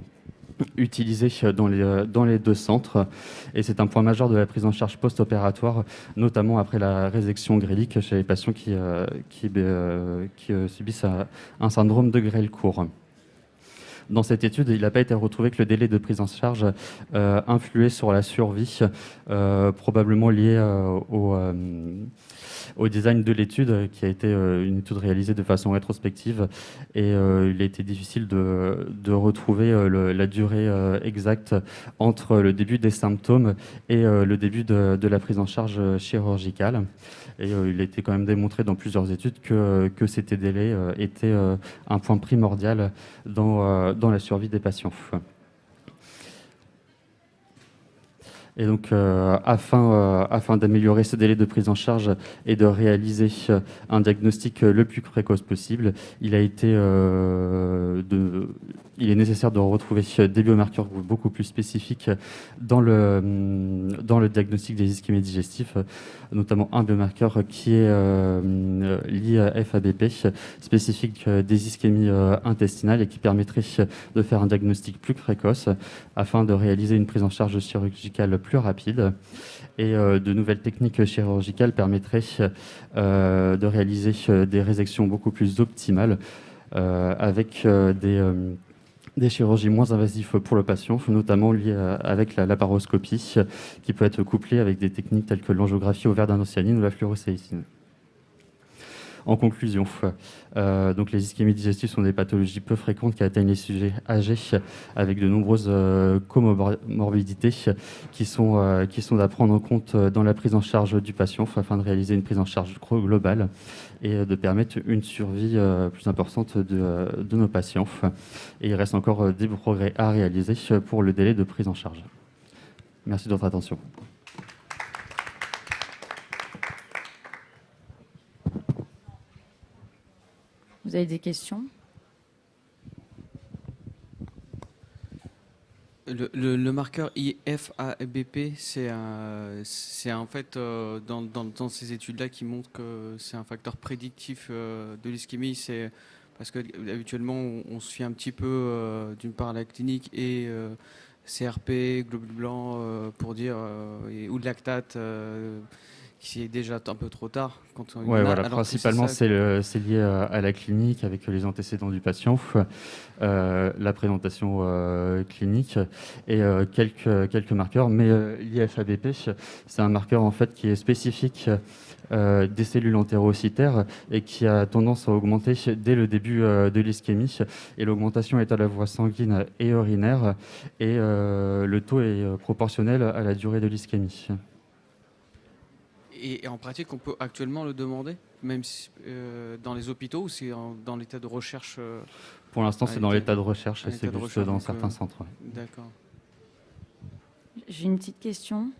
utilisée dans les 2 centres et c'est un point majeur de la prise en charge post-opératoire, notamment après la résection grélique chez les patients qui subissent un syndrome de grêle court. Dans cette étude, il n'a pas été retrouvé que le délai de prise en charge influait sur la survie, probablement lié au design de l'étude, qui a été une étude réalisée de façon rétrospective. Et il a été difficile de retrouver la durée exacte entre le début des symptômes et le début de la prise en charge chirurgicale. Et il a été quand même démontré dans plusieurs études que ces délais étaient un point primordial dans la survie des patients. Et donc, afin d'améliorer ce délai de prise en charge et de réaliser un diagnostic le plus précoce possible, il est nécessaire de retrouver des biomarqueurs beaucoup plus spécifiques dans le diagnostic des ischémies digestives, notamment un biomarqueur qui est l'IFABP, spécifique des ischémies intestinales et qui permettrait de faire un diagnostic plus précoce afin de réaliser une prise en charge chirurgicale plus rapide. Et de nouvelles techniques chirurgicales permettraient de réaliser des résections beaucoup plus optimales avec des chirurgies moins invasives pour le patient, notamment liées avec la laparoscopie, qui peut être couplée avec des techniques telles que l'angiographie au verre d'indocyanine ou la fluorocéicine. En conclusion, donc les ischémies digestives sont des pathologies peu fréquentes qui atteignent les sujets âgés avec de nombreuses comorbidités qui sont à prendre en compte dans la prise en charge du patient afin de réaliser une prise en charge globale et de permettre une survie plus importante de nos patients. Et il reste encore des progrès à réaliser pour le délai de prise en charge. Merci de votre attention. Vous avez des questions? Le marqueur IFABP, c'est en fait dans ces études-là qui montrent que c'est un facteur prédictif de l'ischémie. C'est parce que habituellement on se fie un petit peu d'une part à la clinique et CRP, globules blancs pour dire ou de lactate. Qui est déjà un peu trop tard. Quand on voilà, principalement c'est lié à la clinique avec les antécédents du patient, la présentation clinique et quelques marqueurs. Mais l'IFABP, c'est un marqueur en fait qui est spécifique des cellules entérocytaires et qui a tendance à augmenter dès le début de l'ischémie. Et l'augmentation est à la fois sanguine et urinaire et le taux est proportionnel à la durée de l'ischémie. Et en pratique, on peut actuellement le demander, même si, dans les hôpitaux, ou c'est dans l'état de recherche Pour l'instant, c'est dans l'état de recherche et c'est juste dans certains centres. D'accord. J'ai une petite question.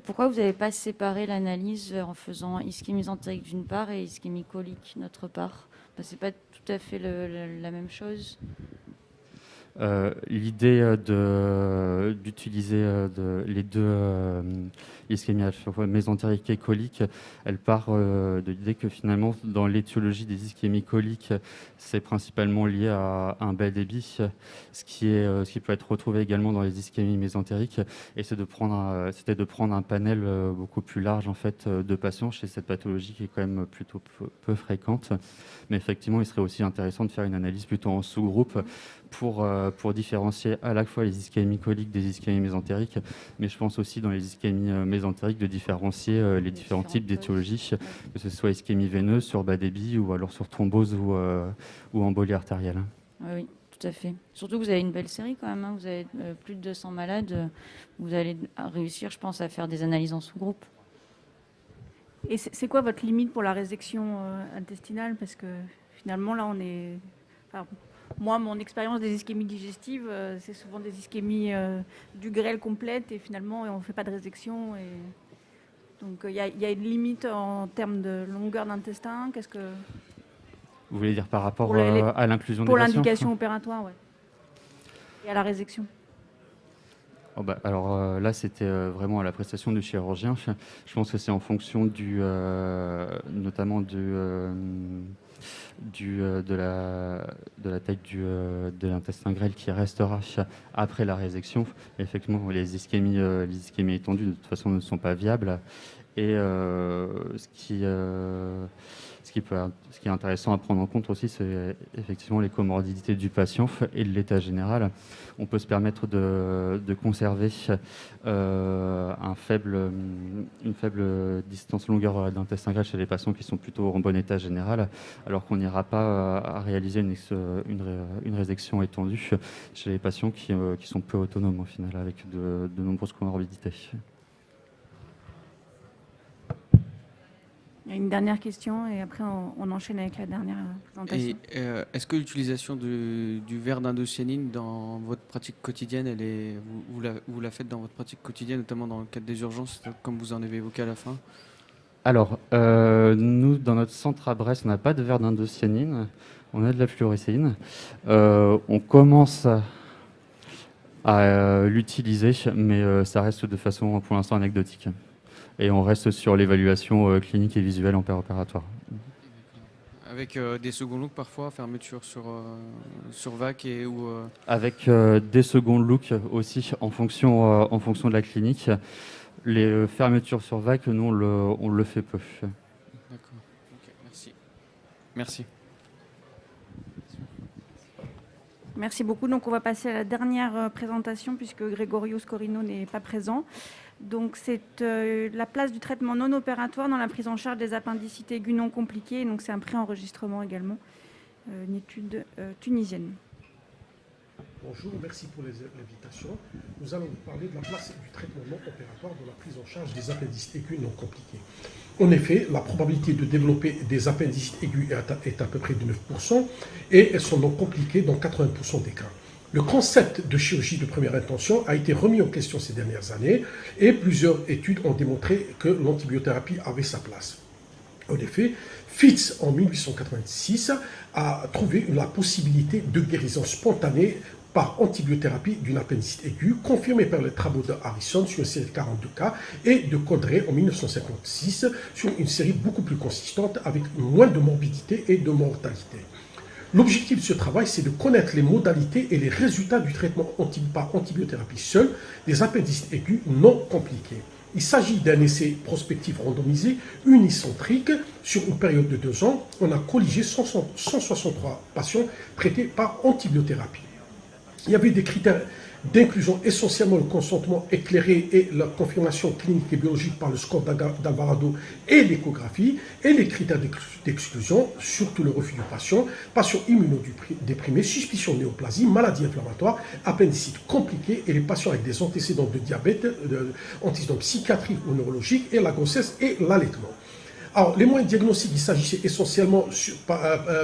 Pourquoi vous n'avez pas séparé l'analyse en faisant ischémie mésentérique d'une part et ischémie colique d'autre part? C'est pas tout à fait la même chose. L'idée d'utiliser les deux ischémie mésentérique et colique, elle part de l'idée que finalement dans l'étiologie des ischémies coliques, c'est principalement lié à un bas débit, ce qui peut être retrouvé également dans les ischémies mésentériques, et c'était de prendre un panel beaucoup plus large en fait de patients chez cette pathologie qui est quand même plutôt peu fréquente. Mais effectivement, il serait aussi intéressant de faire une analyse plutôt en sous-groupe pour différencier à la fois les ischémies coliques des ischémies mésentériques, mais je pense aussi dans les ischémies mésentériques de différencier les différents types d'étiologies, que ce soit ischémie veineuse sur bas débit ou alors sur thrombose ou embolie artérielle. Oui, tout à fait. Surtout que vous avez une belle série quand même, hein. Vous avez plus de 200 malades. Vous allez réussir, je pense, à faire des analyses en sous-groupe. Et c'est quoi votre limite pour la résection intestinale? Parce que finalement, là, on est... Enfin, moi, mon expérience des ischémies digestives, c'est souvent des ischémies du grêle complète et finalement, on ne fait pas de résection. Et... Donc, il y a une limite en termes de longueur d'intestin. Qu'est-ce que... Vous voulez dire par rapport à l'inclusion des patients? Pour l'indication opératoire, oui. Et à la résection. Alors là, c'était vraiment à la prestation du chirurgien. Je pense que c'est en fonction notamment de la taille de l'intestin grêle qui restera après la résection. Et effectivement, les ischémies étendues, de toute façon, ne sont pas viables. Et ce qui est intéressant à prendre en compte aussi, c'est effectivement les comorbidités du patient et de l'état général. On peut se permettre de conserver une faible distance longueur d'intestin grêle chez les patients qui sont plutôt en bon état général, alors qu'on n'ira pas à réaliser une résection étendue chez les patients qui sont peu autonomes au final, avec de nombreuses comorbidités. Il y a une dernière question et après on enchaîne avec la dernière présentation. Et est-ce que l'utilisation du verre d'indocyanine dans votre pratique quotidienne, vous la faites dans votre pratique quotidienne, notamment dans le cadre des urgences, comme vous en avez évoqué à la fin? Alors, nous, dans notre centre à Brest, on n'a pas de verre d'indocyanine, on a de la fluorécéine. On commence à l'utiliser, mais ça reste de façon pour l'instant anecdotique. Et on reste sur l'évaluation clinique et visuelle en préopératoire. Avec des second looks parfois, fermeture sur VAC Avec des second looks aussi en fonction de la clinique. Les fermetures sur VAC, nous on le fait peu. D'accord. Okay, merci. Merci. Merci beaucoup. Donc on va passer à la dernière présentation puisque Gregorio Scorino n'est pas présent. Donc c'est la place du traitement non opératoire dans la prise en charge des appendicites aiguës non compliquées. Donc c'est un préenregistrement également, une étude tunisienne. Bonjour, merci pour l'invitation. Nous allons vous parler de la place du traitement non opératoire dans la prise en charge des appendicites aigus non compliqués. En effet, la probabilité de développer des appendicites aigus est à peu près de 9% et elles sont non compliquées dans 80% des cas. Le concept de chirurgie de première intention a été remis en question ces dernières années et plusieurs études ont démontré que l'antibiothérapie avait sa place. En effet, Fitz, en 1886, a trouvé la possibilité de guérison spontanée par antibiothérapie d'une appendicite aiguë, confirmée par les travaux de Harrison sur une série de 42 cas et de Codray en 1956 sur une série beaucoup plus consistante avec moins de morbidité et de mortalité. L'objectif de ce travail, c'est de connaître les modalités et les résultats du traitement par antibiothérapie seule des appendicites aigus non compliqués. Il s'agit d'un essai prospectif randomisé unicentrique sur une période de 2 ans. On a colligé 163 patients traités par antibiothérapie. Il y avait des critères d'inclusion, essentiellement le consentement éclairé et la confirmation clinique et biologique par le score d'Alvarado et l'échographie, et les critères d'exclusion, surtout le refus du patient, patient immunodéprimé, suspicion de néoplasie, maladie inflammatoire, appendicite compliquée et les patients avec des antécédents de diabète, antécédents psychiatriques ou neurologiques, et la grossesse et l'allaitement. Alors, les moyens diagnostiques, il s'agissait essentiellement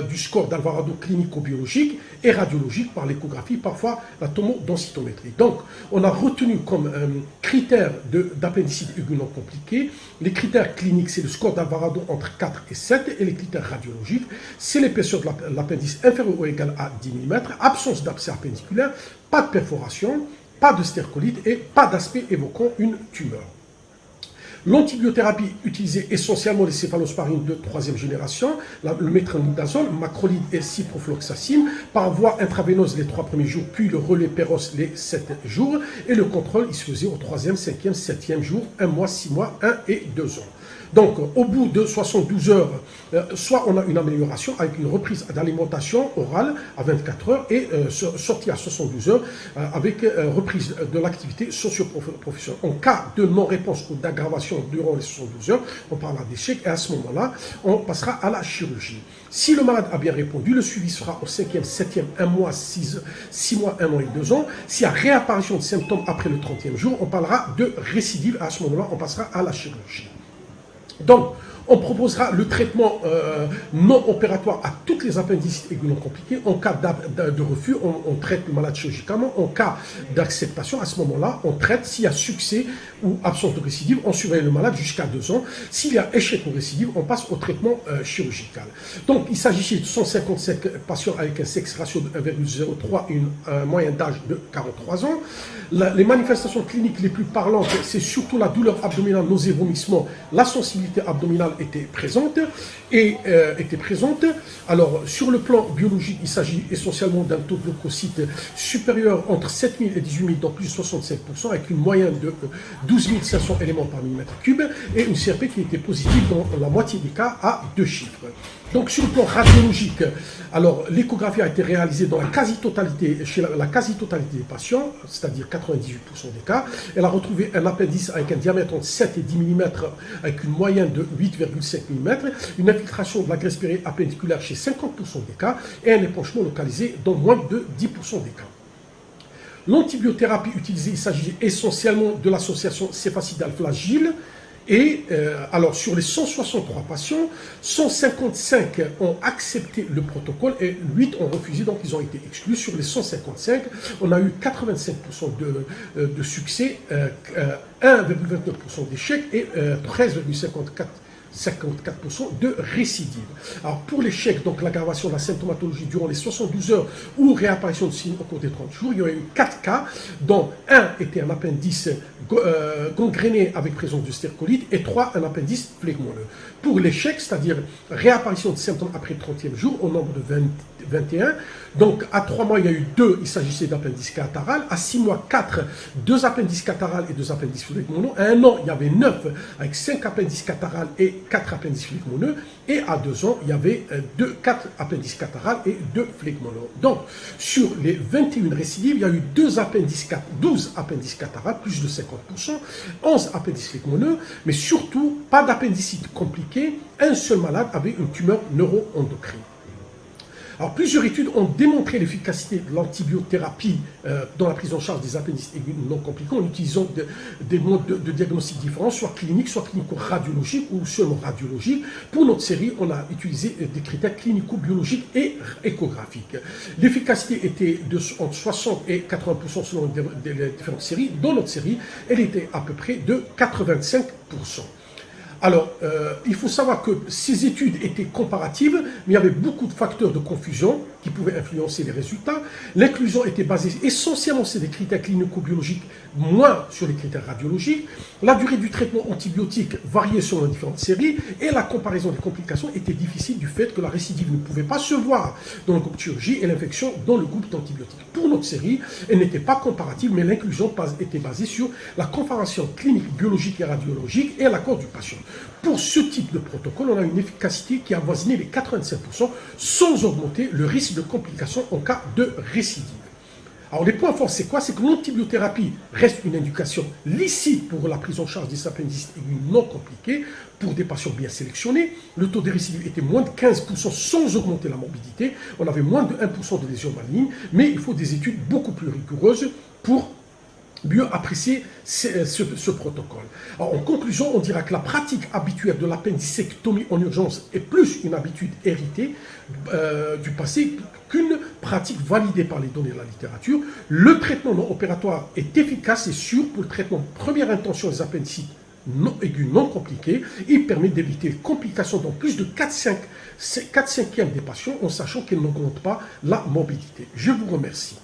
du score d'Alvarado clinico-biologique et radiologique par l'échographie, parfois la tomodensitométrie. Donc, on a retenu comme critère d'appendicite aiguë non compliquée, les critères cliniques, c'est le score d'Alvarado entre 4 et 7, et les critères radiologiques, c'est l'épaisseur de l'appendice inférieure ou égale à 10 mm, absence d'abcès appendiculaire, pas de perforation, pas de stercolite et pas d'aspect évoquant une tumeur. L'antibiothérapie utilisait essentiellement les céphalosparines de 3e génération, le métronidazole, macrolide et ciprofloxacine, par voie intraveineuse les 3 premiers jours, puis le relais Péros les 7 jours, et le contrôle, il se faisait au 3e, 5e, 7e jour, 1 mois, 6 mois, 1 et 2 ans. Donc, au bout de 72 heures, soit on a une amélioration avec une reprise d'alimentation orale à 24 heures et sortie à 72 heures avec reprise de l'activité socio-professionnelle. En cas de non-réponse ou d'aggravation durant les 72 heures, on parlera d'échec et à ce moment-là, on passera à la chirurgie. Si le malade a bien répondu, le suivi sera au 5e, 7e, 1 mois, 6 mois, 1 an et 2 ans. S'il y a réapparition de symptômes après le 30e jour, on parlera de récidive. À ce moment-là, on passera à la chirurgie. Donc, on proposera le traitement non opératoire à toutes les appendicites aiguës non compliquées. En cas de refus, on traite le malade chirurgicalement. En cas d'acceptation, à ce moment-là, on traite. S'il y a succès ou absence de récidive, on surveille le malade jusqu'à 2 ans. S'il y a échec ou récidive, on passe au traitement chirurgical. Donc, il s'agissait de 155 patients avec un sexe ratio de 1,03 et un moyen d'âge de 43 ans. Les manifestations cliniques les plus parlantes, c'est surtout la douleur abdominale, nausées, vomissements. La sensibilité abdominale était présente. Alors, sur le plan biologique, il s'agit essentiellement d'un taux de leucocytes supérieur entre 7000 et 18000, donc plus de 65%, avec une moyenne de 12 500 éléments par millimètre cube, et une CRP qui était positive dans la moitié des cas à 2 chiffres. Donc, sur le plan radiologique, alors l'échographie a été réalisée dans la quasi-totalité, chez la quasi-totalité des patients, c'est-à-dire 98% des cas. Elle a retrouvé un appendice avec un diamètre entre 7 et 10 mm, avec une moyenne de 8,5 mm, une infiltration de la graisse périappendiculaire chez 50% des cas, et un épanchement localisé dans moins de 10% des cas. L'antibiothérapie utilisée, il s'agit essentiellement de l'association céfacidal-flagyl. Et alors sur les 163 patients, 155 ont accepté le protocole et 8 ont refusé, donc ils ont été exclus. Sur les 155, on a eu 85% de succès, 1,29% d'échecs et 54% de récidive. Alors pour l'échec, donc l'aggravation de la symptomatologie durant les 72 heures ou réapparition de signes au cours des 30 jours, il y a eu 4 cas, dont un était un appendice gangréné avec présence de stercolite et 3 un appendice phlegmoneux. Pour l'échec, c'est-à-dire réapparition de symptômes après le 30e jour, au nombre de 21, donc à 3 mois il y a eu 2, il s'agissait d'appendice cataral, à 6 mois 4, 2 appendices catarales et 2 appendices phlegmoneux, à 1 an il y avait 9 avec 5 appendices catarales et 4 appendices phlegmoneux, et à 2 ans, il y avait 4 appendices catarrhales et 2 phlegmoneux. Donc, sur les 21 récidives, il y a eu 12 appendices catarrhales, plus de 50%, 11 appendices phlegmoneux, mais surtout, pas d'appendicite compliquée. Un seul malade avait une tumeur neuroendocrine. Alors, plusieurs études ont démontré l'efficacité de l'antibiothérapie dans la prise en charge des appendices aigus non compliqués en utilisant des modes de diagnostic différents, soit cliniques, soit clinico-radiologiques ou seulement radiologiques. Pour notre série, on a utilisé des critères clinico-biologiques et échographiques. L'efficacité était entre 60 et 80% selon les différentes séries. Dans notre série, elle était à peu près de 85%. Alors, il faut savoir que ces études étaient comparatives, mais il y avait beaucoup de facteurs de confusion qui pouvaient influencer les résultats. L'inclusion était basée essentiellement sur des critères clinico-biologiques, moins sur les critères radiologiques. La durée du traitement antibiotique variait selon les différentes séries et la comparaison des complications était difficile du fait que la récidive ne pouvait pas se voir dans le groupe de chirurgie et l'infection dans le groupe d'antibiotiques. Pour notre série, elle n'était pas comparative, mais l'inclusion était basée sur la comparaison clinique, biologique et radiologique et l'accord du patient. Pour ce type de protocole, on a une efficacité qui avoisinait les 85% sans augmenter le risque de complications en cas de récidive. Alors les points forts, c'est quoi? C'est que l'antibiothérapie reste une indication licite pour la prise en charge des appendices aigus non compliqués pour des patients bien sélectionnés. Le taux de récidive était moins de 15% sans augmenter la morbidité. On avait moins de 1% de lésions malignes, mais il faut des études beaucoup plus rigoureuses pour mieux apprécier ce protocole. Alors, en conclusion, on dira que la pratique habituelle de l'appendicectomie en urgence est plus une habitude héritée du passé qu'une pratique validée par les données de la littérature. Le traitement non opératoire est efficace et sûr pour le traitement de première intention des appendicites aigus non compliqués. Il permet d'éviter les complications dans plus de 4/5 des patients en sachant qu'elles n'augmentent pas la morbidité. Je vous remercie.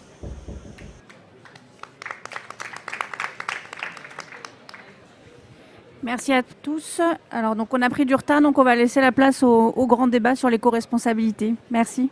Merci à tous. Alors, donc, on a pris du retard, donc on va laisser la place au grand débat sur l'éco-responsabilité. Merci.